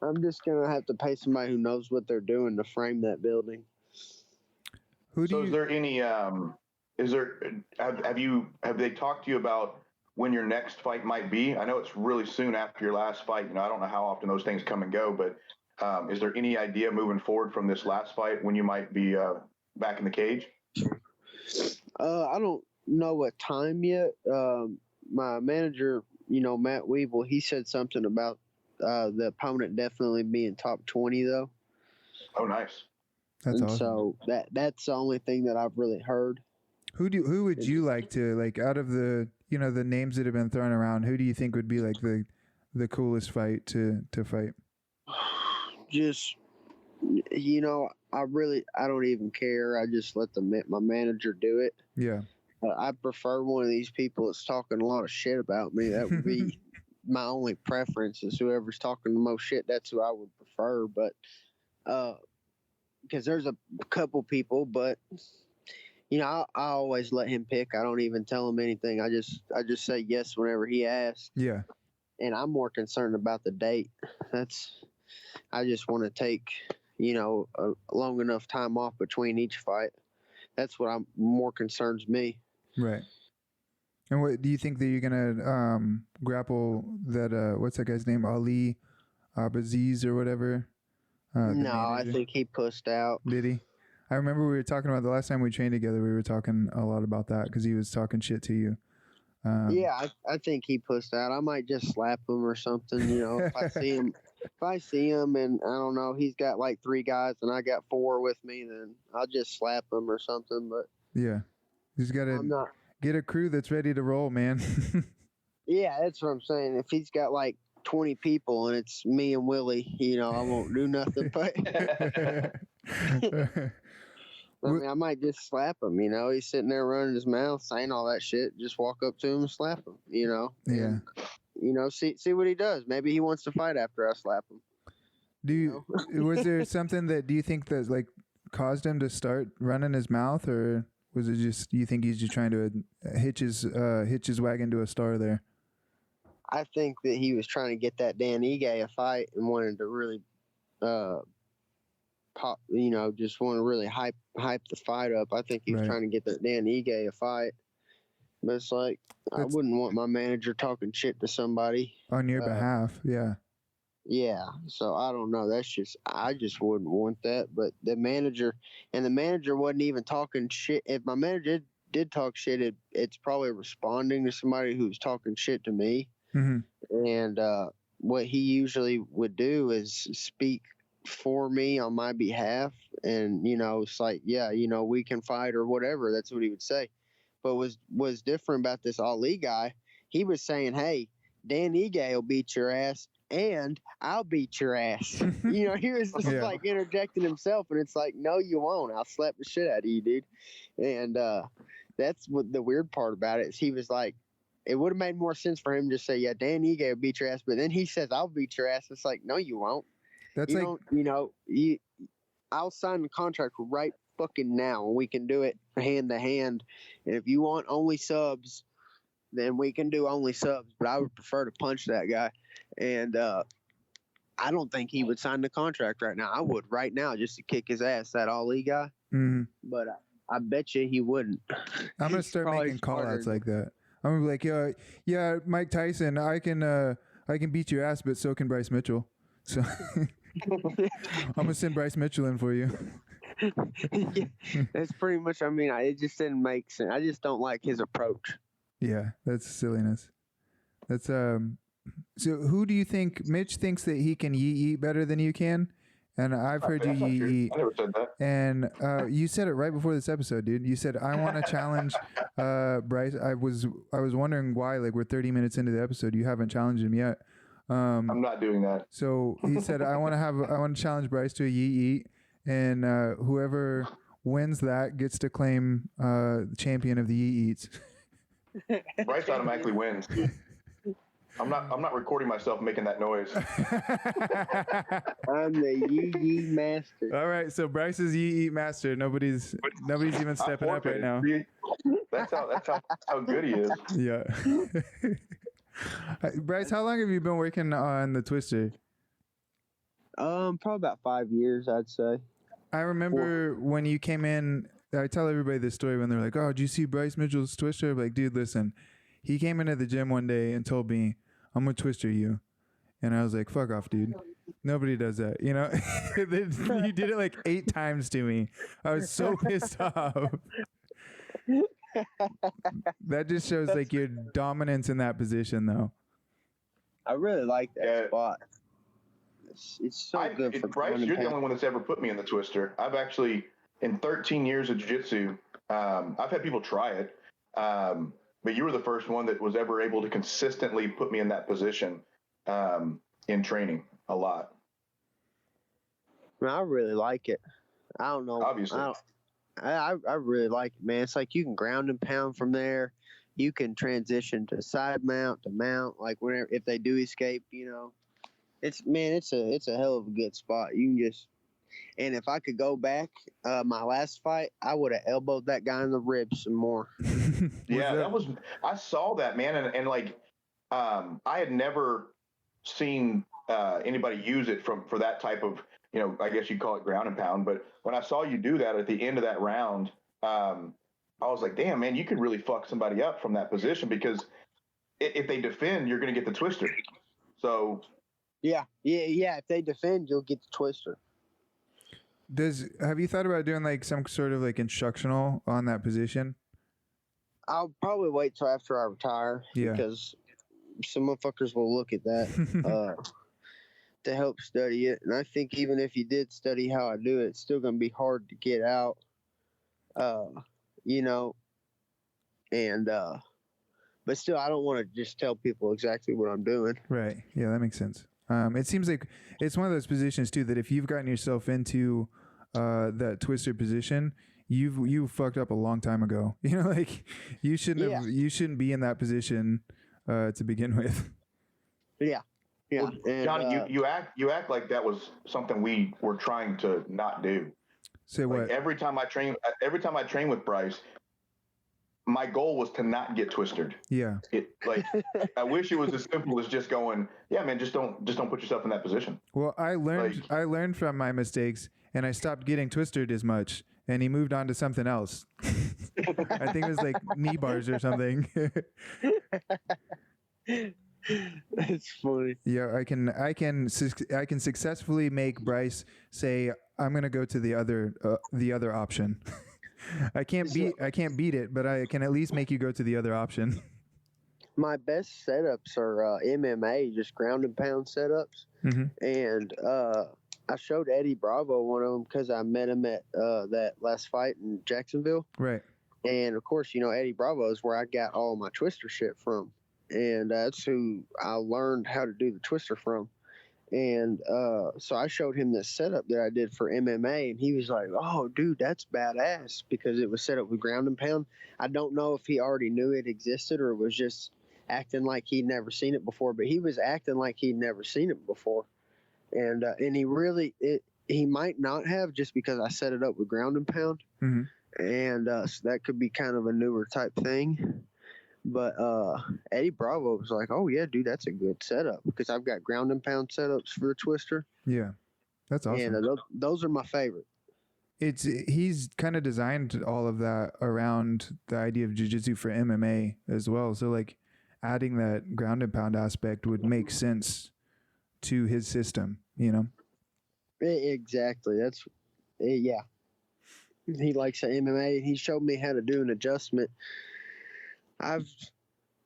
I'm just going to have to pay somebody who knows what they're doing to frame that building. Is there any, have they talked to you about when your next fight might be? I know it's really soon after your last fight. You know, I don't know how often those things come and go, but is there any idea moving forward from this last fight when you might be back in the cage? I don't know what time yet. My manager, Matt Weevil, he said something about the opponent definitely being top 20 though. Oh, nice. That's awesome. So that's the only thing that I've really heard. Who would you like to, like, out of the the names that have been thrown around, who do you think would be like the coolest fight to fight? Just, I don't even care. I just let my manager do it. Yeah. I prefer one of these people that's talking a lot of shit about me. That would be my only preference, is whoever's talking the most shit. That's who I would prefer. But because there's a couple people, but I always let him pick. I don't even tell him anything. I just say yes whenever he asks. Yeah. And I'm more concerned about the date. I just want to take, a long enough time off between each fight. That's what more concerns me. Right. And what do you think that you're gonna grapple that? What's that guy's name? Ali Abaziz or whatever. No, I think he pussed out. Did he? I remember we were talking about the last time we trained together. We were talking a lot about that because he was talking shit to you. Yeah, I think he pussed out. I might just slap him or something. If I see him, and I don't know, he's got like 3 guys and I got 4 with me, then I'll just slap him or something. But yeah, he's got to get a crew that's ready to roll, man. Yeah, that's what I'm saying. If he's got like 20 people and it's me and Willie, I won't do nothing. But I mean, I might just slap him. He's sitting there running his mouth, saying all that shit. Just walk up to him and slap him. Yeah. And, see what he does. Maybe he wants to fight after I slap him. Was there something that do you think that like caused him to start running his mouth, or was it just you think he's just trying to hitch his wagon to a star there? I think that he was trying to get that Dan Ige a fight and wanted to really, pop. Just want to really hype the fight up. I think he was trying to get that Dan Ige a fight. But it's like I wouldn't want my manager talking shit to somebody on your behalf. Yeah. Yeah, so I don't know. I just wouldn't want that. But the manager wasn't even talking shit. If my manager did talk shit, it's probably responding to somebody who's talking shit to me. Mm-hmm. And what he usually would do is speak for me on my behalf. And, it's like, yeah, we can fight or whatever. That's what he would say. But was different about this Ali guy. He was saying, hey, Dan Ige will beat your ass. And I'll beat your ass. He was just like interjecting himself, and it's like, no, you won't. I'll slap the shit out of you, dude. And that's what the weird part about it is. He was like, it would have made more sense for him to say, yeah, Dan Ige will beat your ass, but then he says, I'll beat your ass. It's like, no, you won't. That's I'll sign the contract right fucking now, and we can do it hand to hand. And if you want only subs, then we can do only subs. But I would prefer to punch that guy. And I don't think he would sign the contract right now. I would right now just to kick his ass, that Ali guy. Mm-hmm. But I bet you he wouldn't. I'm going to start making call-outs like that. I'm going to be like, yeah, Mike Tyson, I can beat your ass, but so can Bryce Mitchell. So I'm going to send Bryce Mitchell in for you. Yeah, that's pretty much, it just didn't make sense. I just don't like his approach. Yeah, that's silliness. That's So who do you think? Mitch thinks that he can yeet better than you can, and I've heard you yeet. I never said that. And you said it right before this episode, dude. You said I want to challenge Bryce. I was wondering why. Like we're 30 minutes into the episode, you haven't challenged him yet. I'm not doing that. So he said I want to challenge Bryce to a yeet, and whoever wins that gets to claim champion of the yeets. Bryce automatically wins. I'm not recording myself making that noise. I'm the yee master. All right, so Bryce is yee master. Nobody's even stepping up right now. That's how good he is. Yeah. Bryce, how long have you been working on the Twister? Probably about 5 years, I'd say. I remember when you came in. I tell everybody this story when they're like, "Oh, did you see Bryce Mitchell's Twister?" I'm like, dude, listen. He came into the gym one day and told me, I'm going to Twister you. And I was like, fuck off, dude. Nobody does that. You did it like 8 times to me. I was so pissed off. That just shows like your dominance in that position, though. I really like that spot. It's so good for Bryce, you're the only one that's ever put me in the Twister. I've actually, in 13 years of jiu-jitsu, I've had people try it. But you were the first one that was ever able to consistently put me in that position in training a lot. I really like it. I don't know. Obviously. I really like it, man. It's like you can ground and pound from there. You can transition to side mount, to mount, like whenever if they do escape, It's a hell of a good spot. You can just. And if I could go back, my last fight, I would have elbowed that guy in the ribs some more. Yeah, I saw that, man. And like, I had never seen anybody use it for that type of, I guess you'd call it ground and pound. But when I saw you do that at the end of that round, I was like, damn, man, you could really fuck somebody up from that position because if they defend, you're going to get the twister. So. Yeah. If they defend, you'll get the twister. Have you thought about doing like some sort of like instructional on that position? I'll probably wait till after I retire because some motherfuckers will look at that to help study it. And I think even if you did study how I do it, it's still going to be hard to get out, but still, I don't want to just tell people exactly what I'm doing. Right. Yeah, that makes sense. It seems like it's one of those positions too that if you've gotten yourself into that twister position, you fucked up a long time ago. Like you shouldn't be in that position to begin with. Yeah. Well, Johnny, you act like that was something we were trying to not do. Say what? Every time I train with Bryce, my goal was to not get twisted. Yeah. I wish it was as simple as just going, yeah, man, just don't put yourself in that position. Well, I learned from my mistakes, and I stopped getting twisted as much, and he moved on to something else. I think it was like knee bars or something. That's funny. Yeah, I can successfully make Bryce say, I'm going to go to the other option. I can't beat it, but I can at least make you go to the other option. My best setups are MMA, just ground and pound setups. Mm-hmm. And I showed Eddie Bravo one of them because I met him at that last fight in Jacksonville. Right. And of course, Eddie Bravo is where I got all my twister shit from. And that's who I learned how to do the twister from. And so I showed him this setup that I did for MMA, and he was like, oh, dude, that's badass, because it was set up with ground and pound. I don't know if he already knew it existed or was just acting like he'd never seen it before, but he was acting like he'd never seen it before. And he might not have, just because I set it up with ground and pound. Mm-hmm. And so that could be kind of a newer type thing. But Eddie Bravo was like, oh, yeah, dude, that's a good setup, because I've got ground and pound setups for the twister. Yeah, that's awesome. And those are my favorite. He's kind of designed all of that around the idea of jiu-jitsu for MMA as well. So like adding that ground and pound aspect would make sense to his system, Exactly. Yeah. He likes the MMA. He showed me how to do an adjustment. I've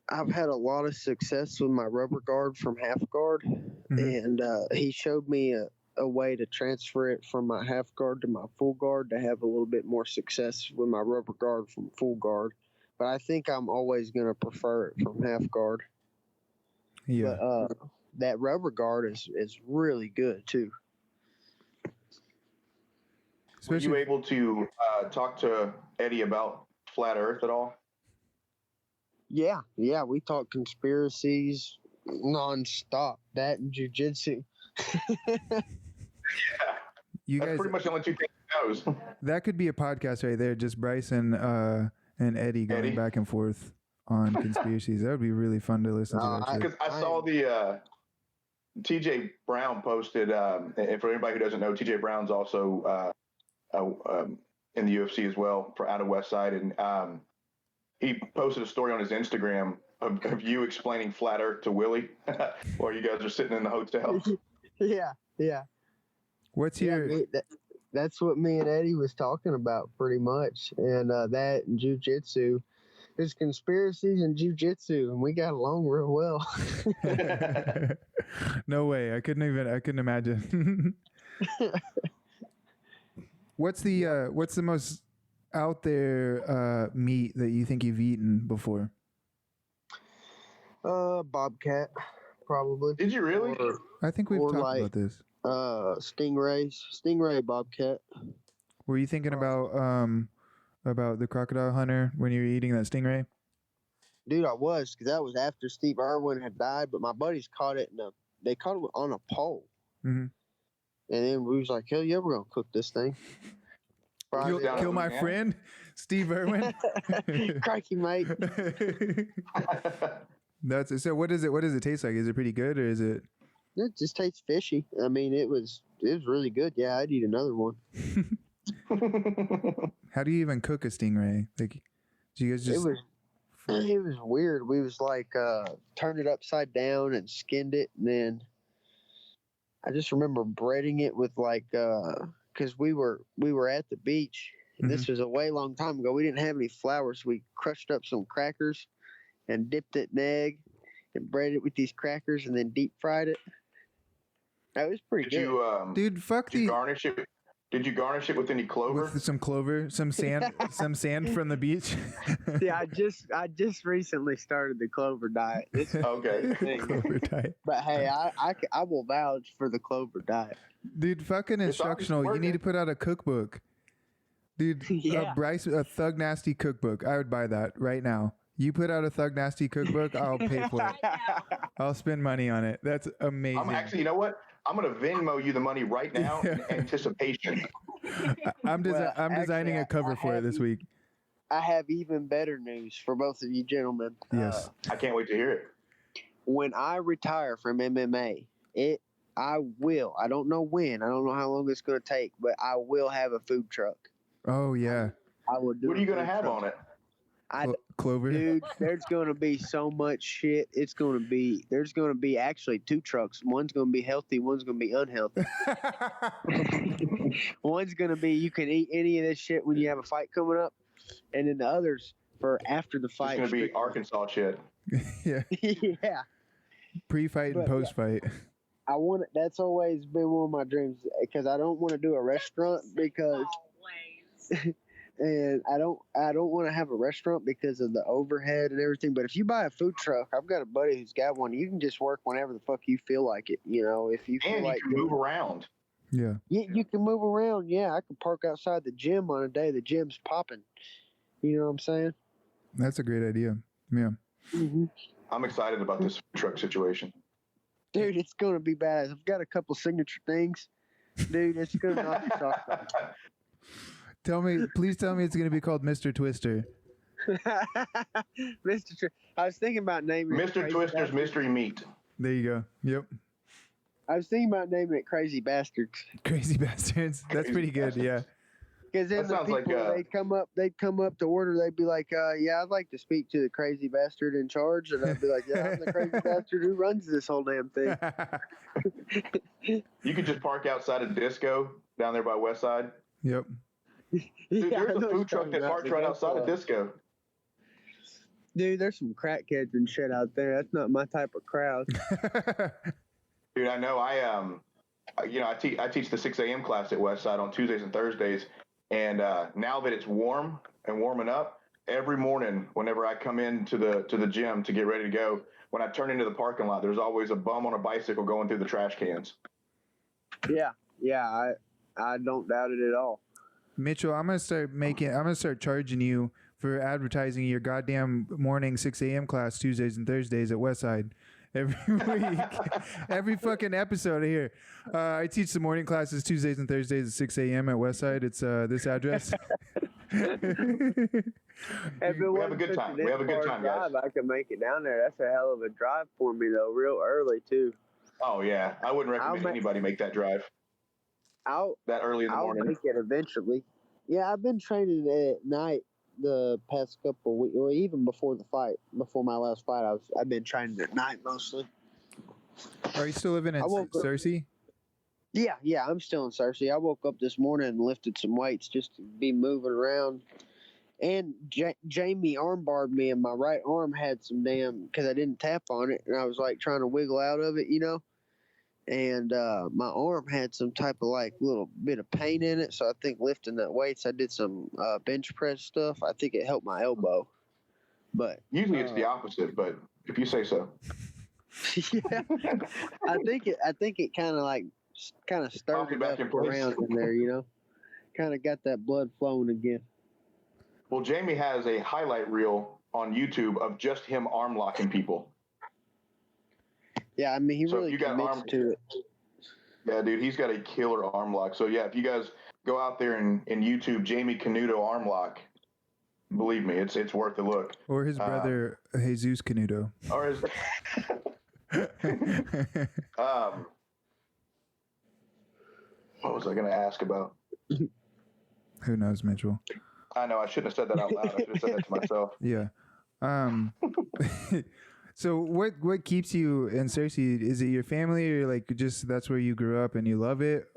had a lot of success with my rubber guard from half guard, and he showed me a way to transfer it from my half guard to my full guard to have a little bit more success with my rubber guard from full guard. But I think I'm always going to prefer it from half guard. Yeah. But that rubber guard is really good too. Were you able to talk to Eddie about Flat Earth at all? Yeah, we talk conspiracies nonstop. That and jiu-jitsu. You That's guys, pretty much the only two things he knows. that could be a podcast right there. Just Bryce and Eddie going back and forth on conspiracies. That would be really fun to listen to. Because I saw the TJ Brown posted, and for anybody who doesn't know, TJ Brown's also in the UFC as well, for out of West Side, and he posted a story on his Instagram of you explaining Flat Earth to Willie while you guys are sitting in the hotel. Yeah. What's your... That's what me and Eddie was talking about pretty much. And that and jiu-jitsu. There's conspiracies in jiu-jitsu, and we got along real well. No way. I couldn't imagine. What's the most out there meat that you think you've eaten before? Bobcat, probably. Did you really? I think we've talked about this. Stingray Bobcat. Were you thinking about the crocodile hunter when you were eating that stingray? Dude, I was, because that was after Steve Irwin had died, but my buddies caught it they caught it on a pole. Mm-hmm. And then we was like, hell yeah, we're going to cook this thing. Kill my friend, Steve Irwin. Crikey, mate. That's it. So what does it taste like? Is it pretty good, or is it? It just tastes fishy. I mean, it was really good. Yeah, I'd eat another one. How do you even cook a stingray? Like, do you guys just? It was weird. We was like turned it upside down and skinned it, and then I just remember breading it with like because we were at the beach, and this was a way long time ago. We didn't have any flour, so we crushed up some crackers and dipped it in egg and breaded it with these crackers, and then deep fried it. That was pretty good. Dude, fuck the garnish it. Did you garnish it with any clover? With some clover, some sand, some sand from the beach. Yeah, I just recently started the clover diet. It's okay. Clover diet. But hey, I will vouch for the clover diet. Dude, fucking instructional. You need to put out a cookbook. Dude, Yeah. Bryce, a Thug Nasty cookbook. I would buy that right now. You put out a Thug Nasty cookbook, I'll pay for it. I'll spend money on it. That's amazing. I'm actually, you know what? I'm going to Venmo you the money right now in anticipation. I'm designing a cover for it this week. I have even better news for both of you gentlemen. Yes. I can't wait to hear it. When I retire from MMA, I will. I don't know when. I don't know how long it's going to take, but I will have a food truck. Oh yeah. I will do. What are you going to have on it? Clover. Dude, there's going to be so much shit. There's going to be actually 2 trucks. One's going to be healthy. One's going to be unhealthy. One's going to be you can eat any of this shit when you have a fight coming up. And then the others for after the fight. It's going to be Arkansas shit. Yeah. Yeah. Pre-fight and post-fight. I want it. That's always been one of my dreams because I don't want to do a restaurant because, and I don't want to have a restaurant because of the overhead and everything. But if you buy a food truck, I've got a buddy who's got one. You can just work whenever the fuck you feel like it. You know, if you feel And like you can move around. Yeah. you can move around. Yeah, I can park outside the gym on a day the gym's popping. You know what I'm saying? That's a great idea. Yeah. Mm-hmm. I'm excited about this truck situation. Dude, it's going to be badass. I've got a couple signature things. Dude, it's going to knock your socks off. Please tell me it's going to be called Mr. Twister. I was thinking about naming it Mr. Crazy Twister's Bastards. Mystery Meat. There you go. Yep. I was thinking about naming it Crazy Bastards. Crazy bastards. That's pretty good. Yeah. Because then That the sounds people, like, they'd come up to order. They'd be like, yeah, I'd like to speak to the crazy bastard in charge. And I'd be like, yeah, I'm the crazy bastard who runs this whole damn thing. You could just park outside a disco down there by Westside. Yep. Dude, Yeah, I there's a know what food you're truck talking that about, parks but right that's, outside a disco. Dude, there's some crackheads and shit out there. That's not my type of crowd. Dude, I know. I teach the 6 a.m. class at Westside on Tuesdays and Thursdays. And now that it's warm and warming up, every morning whenever I come into the gym to get ready to go, when I turn into the parking lot, there's always a bum on a bicycle going through the trash cans. Yeah, I don't doubt it at all. Mitchell, I'm gonna start charging you for advertising your goddamn morning 6 a.m. class Tuesdays and Thursdays at Westside. Every week, every fucking episode here. I teach the morning classes Tuesdays and Thursdays at 6 a.m. at Westside. It's this address. We have a good time. We have a good time, guys. I can make it down there. That's a hell of a drive for me, though, real early, too. Oh, yeah. I wouldn't recommend anybody make that drive that early in the morning. I'll make it eventually. Yeah, I've been training at night the past couple of weeks, or even before the fight, before my last fight. I've been training at night mostly. Are you still living in Cersei? Yeah, I'm still in Cersei. I woke up this morning and lifted some weights just to be moving around. And Jamie armbarred me, and my right arm had some because I didn't tap on it, and I was like trying to wiggle out of it, you know. And my arm had some type of like little bit of pain in it, so I think lifting that weights, I did some bench press stuff. I think it helped my elbow. But usually it's the opposite, but if you say so. Yeah, I think it kind of stirred it up around in there, you know. Kind of got that blood flowing again. Well, Jamie has a highlight reel on YouTube of just him arm locking people. Yeah, I mean, he really commits to it. Yeah, dude, he's got a killer arm lock. So, yeah, if you guys go out there and YouTube Jamie Canuto arm lock, believe me, it's worth a look. Or his brother, Jesus Canuto. Or his... what was I going to ask about? Who knows, Mitchell? I know, I shouldn't have said that out loud. I should have said that to myself. Yeah. So what keeps you in Cersei? Is it your family, or like just that's where you grew up and you love it?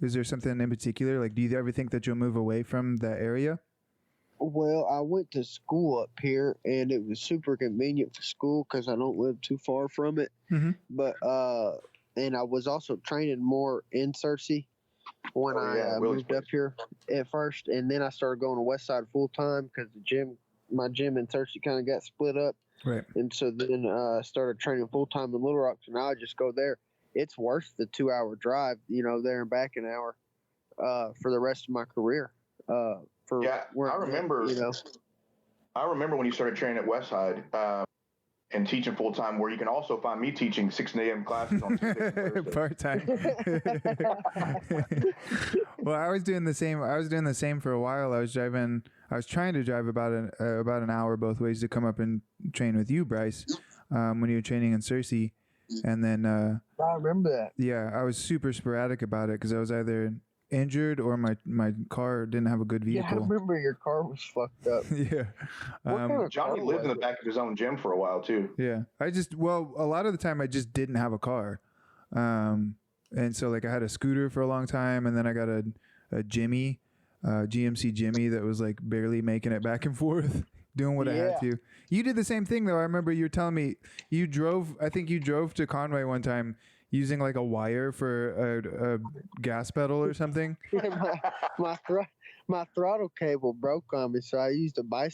Is there something in particular? Like, do you ever think that you'll move away from that area? Well, I went to school up here, and it was super convenient for school because I don't live too far from it. Mm-hmm. But and I was also training more in Cersei when I moved up here at first, and then I started going to Westside full time because my gym in Cersei kind of got split up. Right. And so then I started training full time in Little Rock. So now I just go there. It's worth the 2-hour drive, you know, there and back an hour for the rest of my career. I remember. You know, I remember when you started training at Westside and teaching full time, where you can also find me teaching 6 a.m. classes on Tuesdays and Thursdays. Part time. Well, I was doing the same. I was doing the same for a while. I was trying to drive about an hour both ways to come up and train with you, Bryce, when you were training in Cersei. And then I remember that. yeah, I was super sporadic about it because I was either injured or my car didn't have a good Yeah, I vehicle. remember your car was fucked up. Yeah. What kind of Johnny car lived in was the back of his own gym for a while too. Yeah. A lot of the time I just didn't have a car. And so like I had a scooter for a long time, and then I got a Jimmy, GMC Jimmy that was like barely making it back and forth, doing what I had to. You did the same thing though. I remember you were telling me you drove to Conway one time using like a wire for a gas pedal or something. my throttle cable broke on me, so I used a brake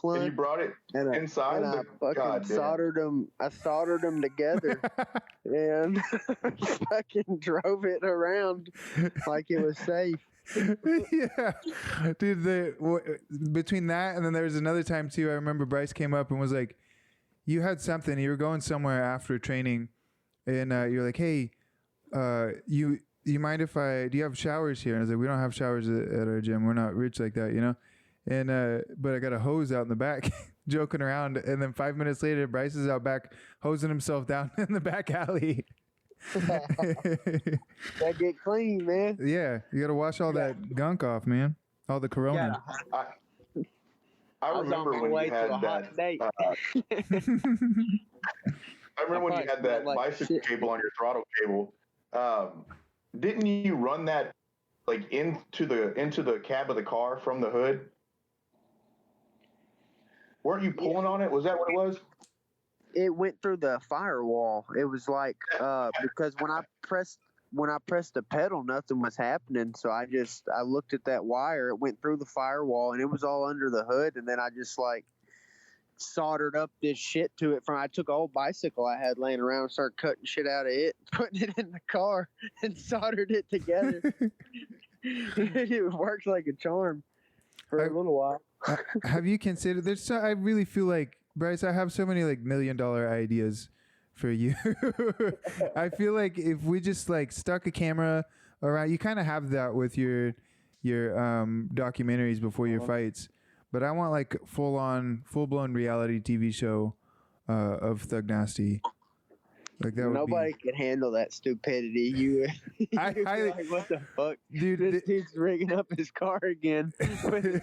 line. And you brought it and inside. I fucking soldered them. I soldered them together, and fucking drove it around like it was safe. Yeah, dude. Between that and then there was another time too. I remember Bryce came up and was like, "You had something. You were going somewhere after training, and you're like, hey, you mind if do you have showers here?" And I was like, "We don't have showers at our gym. We're not rich like that, you know." And but I got a hose out in the back, joking around. And then 5 minutes later, Bryce is out back hosing himself down in the back alley. That get clean, man. Yeah, you got to wash all that gunk off, man. All the corona. I remember when you had that. I remember when you had that bicycle cable on your throttle cable. Didn't you run that like into the cab of the car from the hood? Weren't you pulling on it? Was that what it was? It went through the firewall. It was like because when I pressed the pedal, nothing was happening. So I looked at that wire. It went through the firewall, and it was all under the hood. And then I just like soldered up this shit to it. I took an old bicycle I had laying around and started cutting shit out of it, putting it in the car, and soldered it together. It worked like a charm for a little while. Have you considered? I really feel like, Bryce, I have so many like $1 million ideas for you. I feel like if we just like stuck a camera around, you kind of have that with your documentaries before your fights, but I want like full blown reality TV show of Thug Nasty. Like that. Nobody could handle that stupidity. I like, what the fuck, dude? This dude's rigging up his car again with his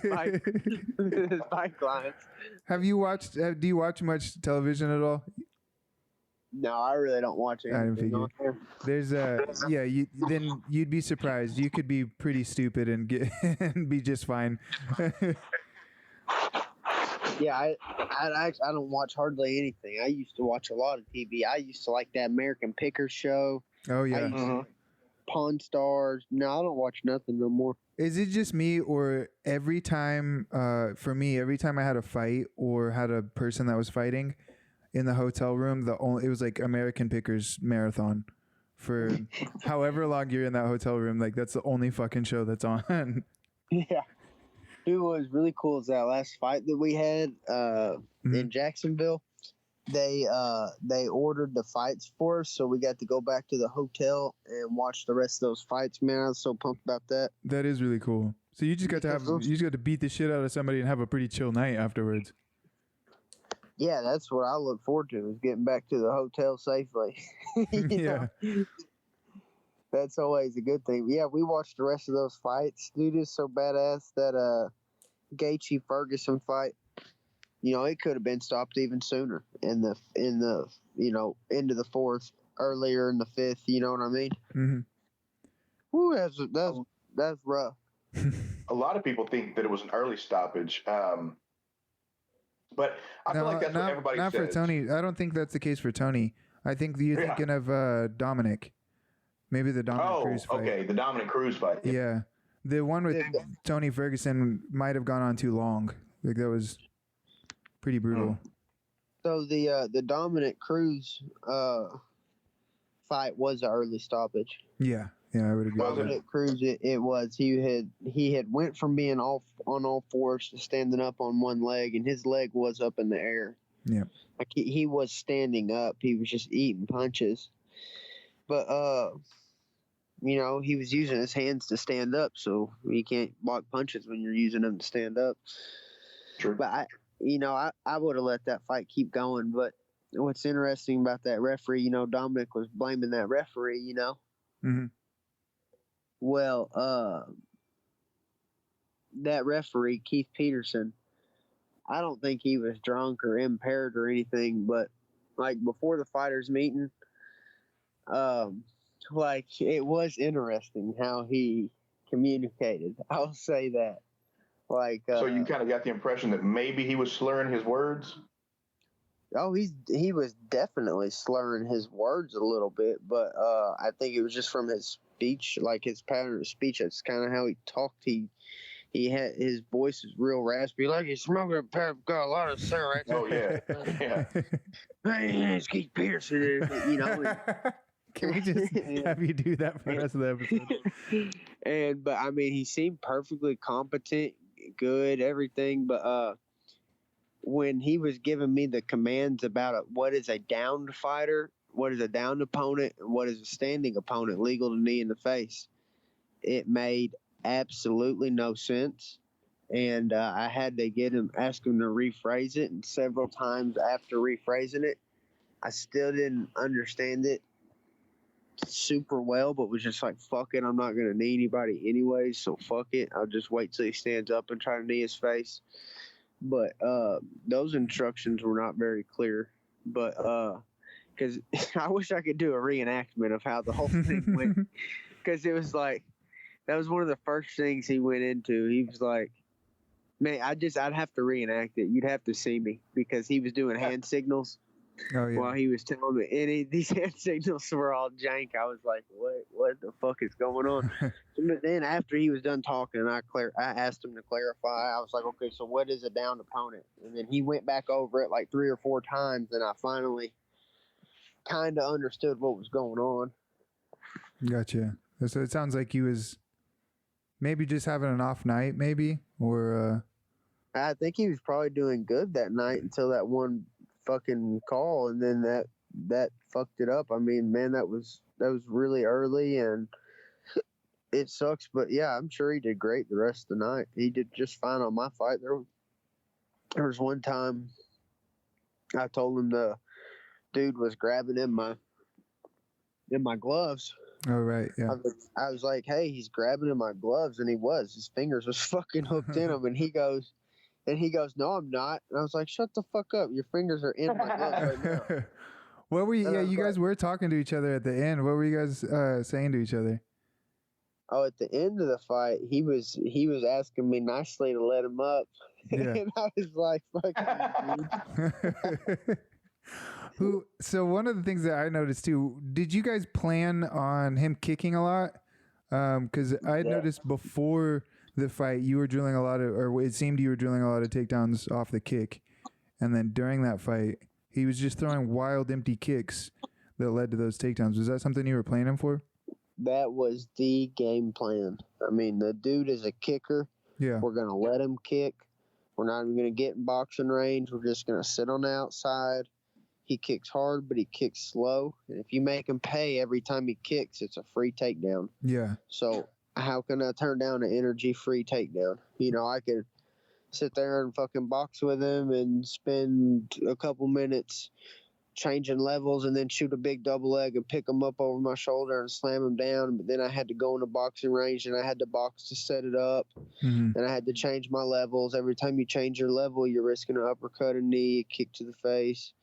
bike lines. Have you watched? Do you watch much television at all? No, I really don't watch anything on there. There's then you'd be surprised. You could be pretty stupid and and be just fine. Yeah, I don't watch hardly anything. I used to watch a lot of TV. I used to like that American Picker show. Oh yeah. Pawn Stars. No, I don't watch nothing no more. Is it just me, or every time for me, every time I had a fight or had a person that was fighting in the hotel room, it was like American Pickers marathon for however long you're in that hotel room. Like that's the only fucking show that's on. Yeah. Dude, what was really cool is that last fight that we had in Jacksonville. They ordered the fights for us, so we got to go back to the hotel and watch the rest of those fights. Man, I was so pumped about that. That is really cool. So you just got to beat the shit out of somebody and have a pretty chill night afterwards. Yeah, that's what I look forward to, is getting back to the hotel safely. Yeah. know? That's always a good thing. Yeah, we watched the rest of those fights. Dude is so badass. That Gaethje Ferguson fight, it could have been stopped even sooner in the into the fourth, earlier in the fifth. You know what I mean? Mm-hmm. Woo, that's rough. A lot of people think that it was an early stoppage, but I feel like that's what everybody says. Not for Tony. I don't think that's the case for Tony. I think you're thinking of Dominic. Maybe the Dominic Cruz fight. Okay, the Dominic Cruz fight. Yeah. The one with Tony Ferguson might have gone on too long. Like that was pretty brutal. So the Dominic Cruz fight was an early stoppage. Yeah, I would agree. Dominic Cruz, it was. He had went from being on all fours to standing up on one leg, and his leg was up in the air. Yeah, like he was standing up. He was just eating punches. But he was using his hands to stand up, so you can't block punches when you're using them to stand up. True. But I would have let that fight keep going. But what's interesting about that referee, Dominic was blaming that referee, Mm-hmm. Well, that referee, Keith Peterson, I don't think he was drunk or impaired or anything, but like before the fighters meeting, like it was interesting how he communicated. I'll say that. Like, so you kind of got the impression that maybe he was slurring his words? Oh, he was definitely slurring his words a little bit, but I think it was just from his speech, like his pattern of speech. That's kind of how he talked. He had his voice is real raspy, like he's smoking got a lot of cigarettes. Oh yeah, yeah. Hey, it's Keith Pearson, Can we just have you do that for the rest of the episode? But I mean, he seemed perfectly competent, good, everything. But when he was giving me the commands about what is a downed fighter, what is a downed opponent, and what is a standing opponent, legal to knee in the face, it made absolutely no sense. And I had to ask him to rephrase it. And several times after rephrasing it, I still didn't understand it super well, but was just like, fuck it, I'm not going to knee anybody anyway, so fuck it. I'll just wait till he stands up and try to knee his face. But those instructions were not very clear. But because I wish I could do a reenactment of how the whole thing went. Because it was like, that was one of the first things he went into. He was like, man, I'd have to reenact it. You'd have to see me, because he was doing hand signals while he was telling me. And these hand signals were all jank. I was like, what the fuck is going on? But then after he was done talking, I asked him to clarify. I was like, okay, so what is a downed opponent? And then he went back over it like 3 or 4 times, and I finally kind of understood what was going on. Gotcha. So it sounds like he was maybe just having an off night, maybe, or I think he was probably doing good that night until that one fucking call, and then that fucked it up. I mean, man, that was really early, and it sucks. But yeah, I'm sure he did great the rest of the night. He did just fine on my fight. There was one time I told him the dude was grabbing in my gloves. oh right, yeah. I was like, hey, he's grabbing in my gloves, and he was. His fingers was fucking hooked in them, and he goes, no, I'm not. And I was like, shut the fuck up. Your fingers are in my gloves right now. What were you? Yeah, you guys were talking to each other at the end. What were you guys saying to each other? Oh, at the end of the fight, he was asking me nicely to let him up, Yeah. and I was like, "Fuck you, dude." So one of the things that I noticed too, did you guys plan on him kicking a lot? Because I noticed before the fight, you were drilling a lot of, or it seemed you were drilling a lot of takedowns off the kick, and then during that fight, he was just throwing wild empty kicks that led to those takedowns. Was that something you were planning for? That was the game plan. I mean, the dude is a kicker. Yeah. We're going to let him kick. We're not even going to get in boxing range. We're just going to sit on the outside. He kicks hard, but he kicks slow. And if you make him pay every time he kicks, it's a free takedown. Yeah. So how can I turn down an energy-free takedown? I could sit there and fucking box with him and spend a couple minutes changing levels and then shoot a big double leg and pick him up over my shoulder and slam him down. But then I had to go in the boxing range and I had to box to set it up. Mm-hmm. And I had to change my levels. Every time you change your level, you're risking an uppercut, a knee, a kick to the face.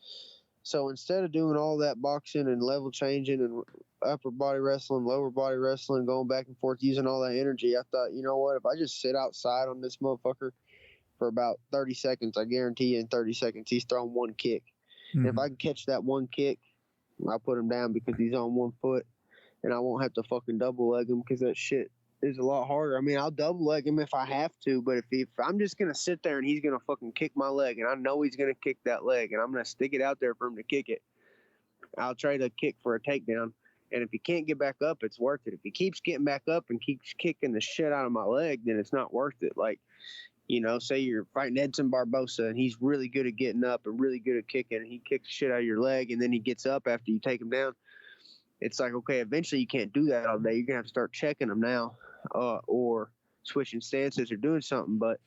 So instead of doing all that boxing and level changing and upper body wrestling, lower body wrestling, going back and forth, using all that energy, I thought, you know what, if I just sit outside on this motherfucker for about 30 seconds, I guarantee you in 30 seconds he's throwing one kick. Mm-hmm. And if I can catch that one kick, I'll put him down because he's on one foot, and I won't have to fucking double leg him because that shit is a lot harder. I mean, I'll double leg him if I have to, but if I'm just going to sit there and he's going to fucking kick my leg, and I know he's going to kick that leg, and I'm going to stick it out there for him to kick it, I'll trade a kick for a takedown. And if he can't get back up, it's worth it. If he keeps getting back up and keeps kicking the shit out of my leg, then it's not worth it. Like, say you're fighting Edson Barbosa, and he's really good at getting up and really good at kicking, and he kicks the shit out of your leg, and then he gets up after you take him down. it's like, okay, eventually you can't do that all day. You're going to have to start checking them now, or switching stances or doing something. But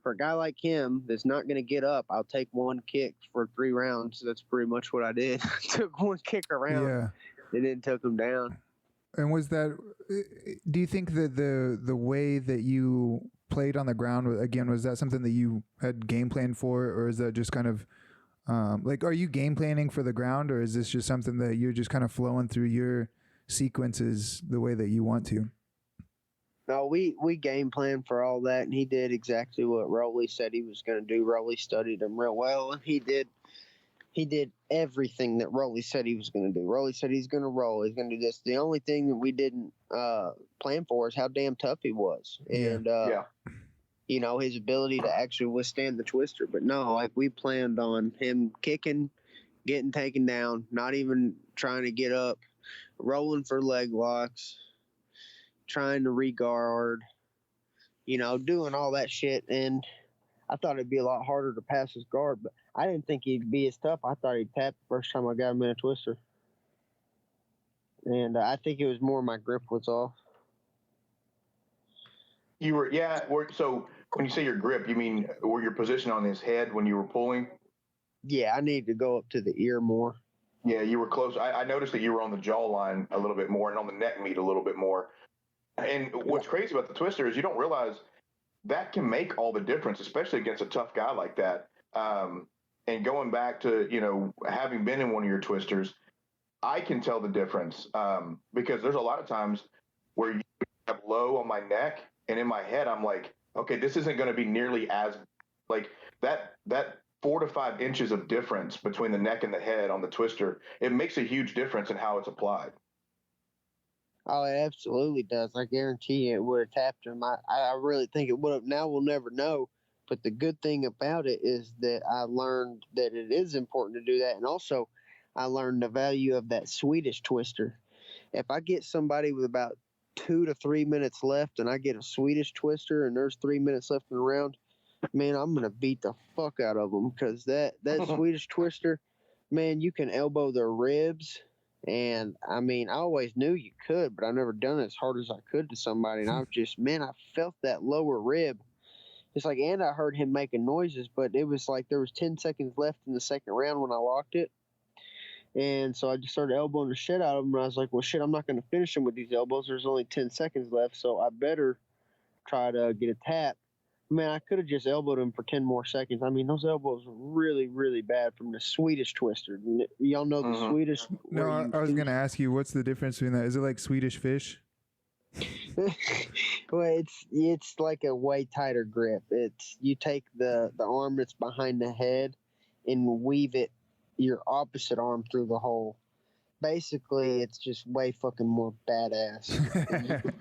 for a guy like him that's not going to get up, I'll take one kick for 3 rounds. That's pretty much what I did. Took one kick around and then took him down. And was that, do you think that the way that you played on the ground, again, was that something that you had game planned for, or is that just kind of, like, are you game planning for the ground, or is this just something that you're just kind of flowing through your sequences the way that you want to? No, we game planned for all that, and he did exactly what Rowley said he was going to do. Rowley studied him real well, and he did everything that Rowley said he was going to do. Rowley said he's going to roll, he's going to do this. The only thing that we didn't plan for is how damn tough he was, and you know, his ability to actually withstand the twister. But no, like, we planned on him kicking, getting taken down, not even trying to get up, rolling for leg locks, trying to regard, you know, doing all that shit. And I thought it'd be a lot harder to pass his guard, but I didn't think he'd be as tough. I thought he'd tap the first time I got him in a twister. And I think it was more my grip was off. You were, so when you say your grip, you mean were your position on his head when you were pulling? Yeah, I need to go up to the ear more. Yeah, you were close. I noticed that you were on the jawline a little bit more and on the neck meat a little bit more. And what's crazy about the twister is you don't realize that can make all the difference, especially against a tough guy like that. And going back to, you know, having been in one of your twisters, I can tell the difference because there's a lot of times where you have low on my neck, and in my head, I'm like, okay, this isn't going to be nearly as like that 4 to 5 inches of difference between the neck and the head on the twister. It makes a huge difference in how it's applied. Oh, it absolutely does. I guarantee it would have tapped him. I really think it would have. Now we'll never know. But the good thing about it is that I learned that it is important to do that. And also, I learned the value of that Swedish twister. If I get somebody with about 2 to 3 minutes left and I get a Swedish twister and there's 3 minutes left in the round, man, I'm going to beat the fuck out of them, because that Swedish twister, man, you can elbow their ribs. And, I mean, I always knew you could, but I never done it as hard as I could to somebody. And I was just, man, I felt that lower rib. It's like, and I heard him making noises, but it was like there was 10 seconds left in the second round when I locked it. And so I just started elbowing the shit out of him. And I was like, well, shit, I'm not going to finish him with these elbows. There's only 10 seconds left, so I better try to get a tap. Man, I could have just elbowed him for 10 more seconds. I mean, those elbows were really, really bad from the Swedish twister. Y'all know the Swedish? No, I was going to ask you, what's the difference between that? Is it like Swedish fish? Well, it's like a way tighter grip. It's you take the arm that's behind the head and weave it your opposite arm through the hole. Basically, it's just way fucking more badass.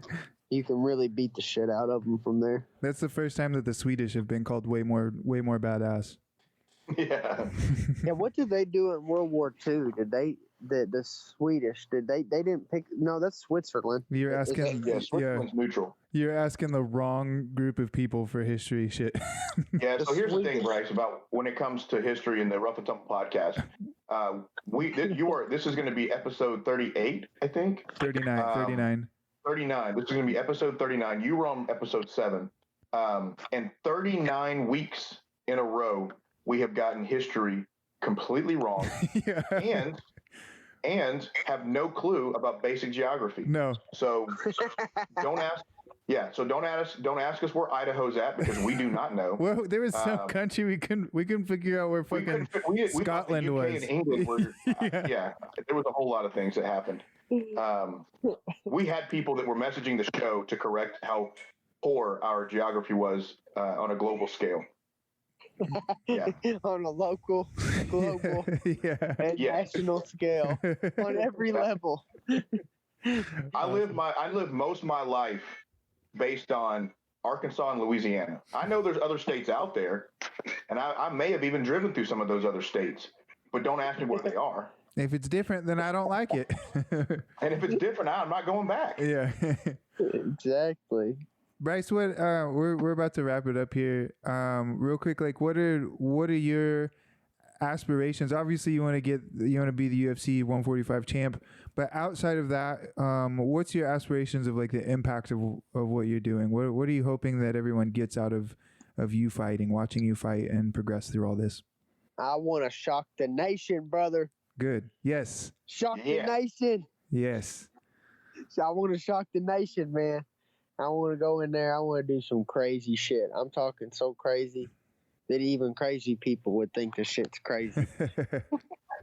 You can really beat the shit out of them from there. That's the first time that the Swedish have been called way more badass. Yeah. Yeah. What did they do in World War II? Did they? The Swedish, did they didn't pick? No, that's Switzerland. You're asking, Switzerland's neutral. You're asking the wrong group of people for history shit. Yeah, so here's the thing, Bryce, about when it comes to history in the Rough Tumble Podcast. This is going to be episode 38, I think. 39. 39. This is going to be episode 39. You were on episode 7. And 39 weeks in a row, we have gotten history completely wrong. Yeah. And have no clue about basic geography. No. So don't ask. Yeah. So don't ask us where Idaho's at, because we do not know. Well, there was some country we couldn't figure out where fucking Scotland was. We England were, yeah. There was a whole lot of things that happened. We had people that were messaging the show to correct how poor our geography was on a global scale. Yeah. On a local, global, and national scale, on every level. I live most of my life based on Arkansas and Louisiana. I know there's other states out there, and I may have even driven through some of those other states, but don't ask me where they are. If it's different, then I don't like it. And if it's different, I'm not going back. Yeah. Exactly. Bryce, what we're about to wrap it up here. Real quick, like what are your aspirations? Obviously, you want to be the UFC 145 champ, But outside of that, what's your aspirations of like the impact of what you're doing? What are you hoping that everyone gets out of you fighting, watching you fight and progress through all this? I want to shock the nation, brother. Good. Yes. Shock the nation. Yes. So I want to shock the nation, man. I want to go in there. I want to do some crazy shit. I'm talking so crazy that even crazy people would think this shit's crazy.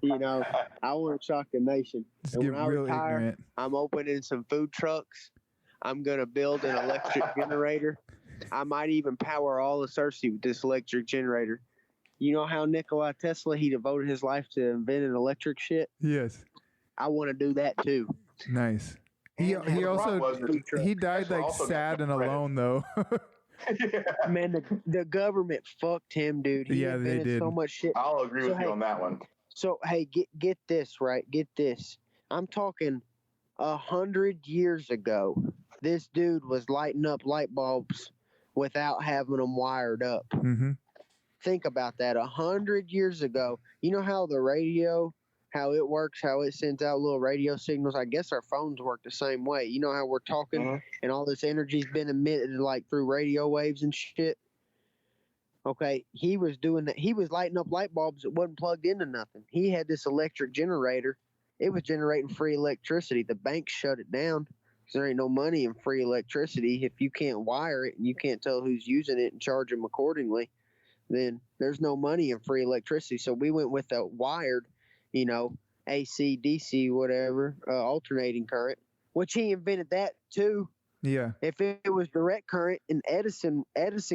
You know, I want to shock the nation. Just And get when I real retire, ignorant. I'm opening some food trucks. I'm going to build an electric generator. I might even power all of Cersei with this electric generator. You know how Nikola Tesla, he devoted his life to inventing electric shit? Yes. I want to do that too. Nice. He also he died like sad and alone though. Man, the government fucked him, dude. He Yeah, they did. so much shit. I'll agree with you on that one. So hey, get this right. Get this. I'm talking 100 years ago. This dude was lighting up light bulbs without having them wired up. Mm-hmm. Think about that. 100 years ago. You know how the radio, how it works, how it sends out little radio signals? I guess our phones work the same way. You know how we're talking and all this energy's been emitted like through radio waves and shit? Okay, he was doing that. He was lighting up light bulbs that wasn't plugged into nothing. He had this electric generator. It was generating free electricity. The bank shut it down because there ain't no money in free electricity. If you can't wire it and you can't tell who's using it and charge them accordingly, then there's no money in free electricity. So we went with a wired, you know, AC, DC, whatever, alternating current, which he invented that too. Yeah. If it was direct current, and Edison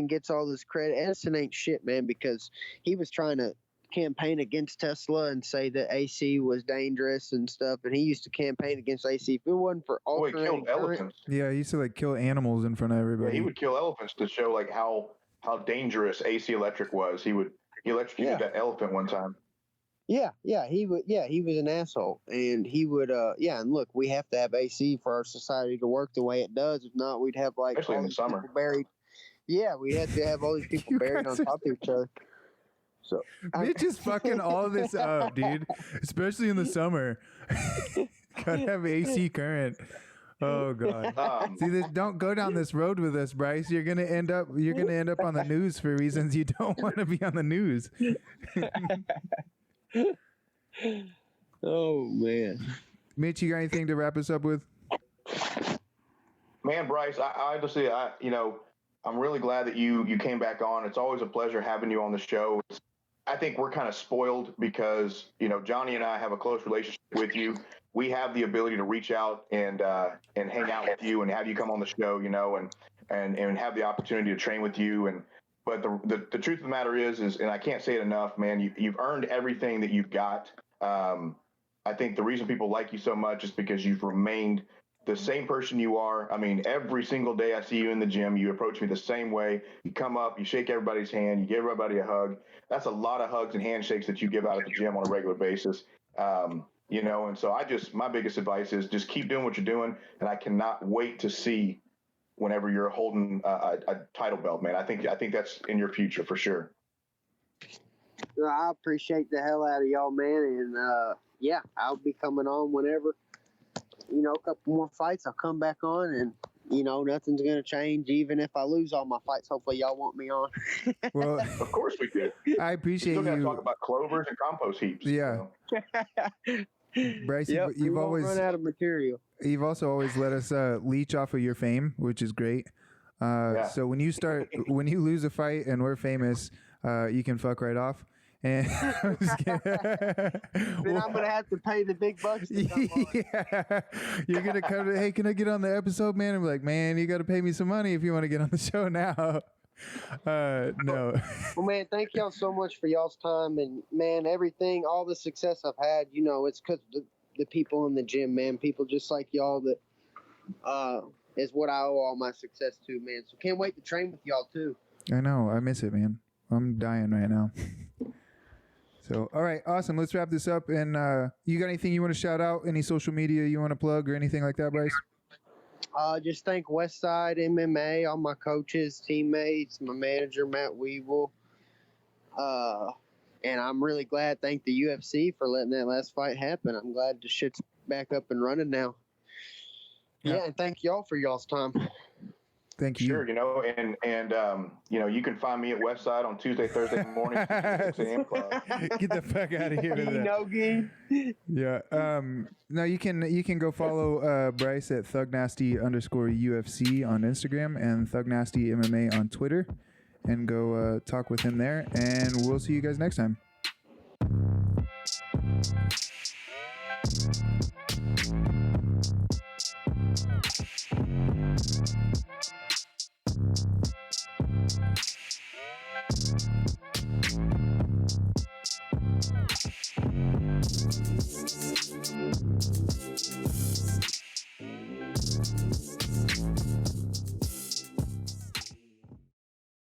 gets all this credit. Edison ain't shit, man, because he was trying to campaign against Tesla and say that AC was dangerous and stuff, and he used to campaign against AC. If it wasn't for alternating current, elephants. Yeah, he used to like kill animals in front of everybody. Yeah, he would kill elephants to show like how dangerous AC electric was. He electrocuted that elephant one time. he was an asshole, and he would and look, we have to have AC for our society to work the way it does. If not, we'd have like especially in the summer buried. Yeah, we had to have all these people buried on top of each other. So Mitch is fucking all this up, dude. Especially in the summer. Gotta have AC current. Oh god. See, don't go down this road with us, Bryce. You're gonna end up on the news for reasons you don't want to be on the news. Oh man. Mitch, you got anything to wrap us up with? Man, Bryce, I honestly, I'm really glad that you came back on. It's always a pleasure having you on the show. I think we're kind of spoiled because, Jonny and I have a close relationship with you. We have the ability to reach out and hang out with you and have you come on the show, and have the opportunity to train with you. But the truth of the matter is, and I can't say it enough, man, you've earned everything that you've got. I think the reason people like you so much is because you've remained the same person you are. I mean, every single day I see you in the gym, you approach me the same way. You come up, you shake everybody's hand, you give everybody a hug. That's a lot of hugs and handshakes that you give out at the gym on a regular basis. And so my biggest advice is just keep doing what you're doing. And I cannot wait to see whenever you're holding a title belt, man. I think that's in your future for sure. I appreciate the hell out of y'all, man. And I'll be coming on whenever. A couple more fights, I'll come back on, and nothing's gonna change. Even if I lose all my fights, hopefully y'all want me on. Well, of course we do. I appreciate you. Still you. gotta talk about clovers and compost heaps. Yeah. Bryce, yep, you've always run out of material. You've also always let us leech off of your fame, which is great. So when you lose a fight and we're famous, you can fuck right off. And I'm just kidding. Then I'm gonna have to pay the big bucks to come on. Yeah, you're gonna come to, hey, can I get on the episode, man? I'm like, man, you got to pay me some money if you want to get on the show now. No. Well, man, thank y'all so much for y'all's time, and man, all the success I've had, it's because the people in the gym, man, people just like y'all that is what I owe all my success to, man. So can't wait to train with y'all too. I know, I miss it, man. I'm dying right now. So, all right, awesome. Let's wrap this up. And you got anything you want to shout out? Any social media you want to plug or anything like that, Bryce? Just thank Westside MMA, all my coaches, teammates, my manager, Matt Weevil. And I'm really glad, thank the UFC for letting that last fight happen. I'm glad the shit's back up and running now. Yeah, and thank y'all for y'all's time. Thank you. Sure, you know, and you know, you can find me at Westside on Tuesday, Thursday mornings, 6 a.m. club. Get the fuck out of here with that. No game. Yeah. No, you can go follow Bryce at thugnasty_UFC on Instagram and thugnasty MMA on Twitter, and go talk with him there. And we'll see you guys next time.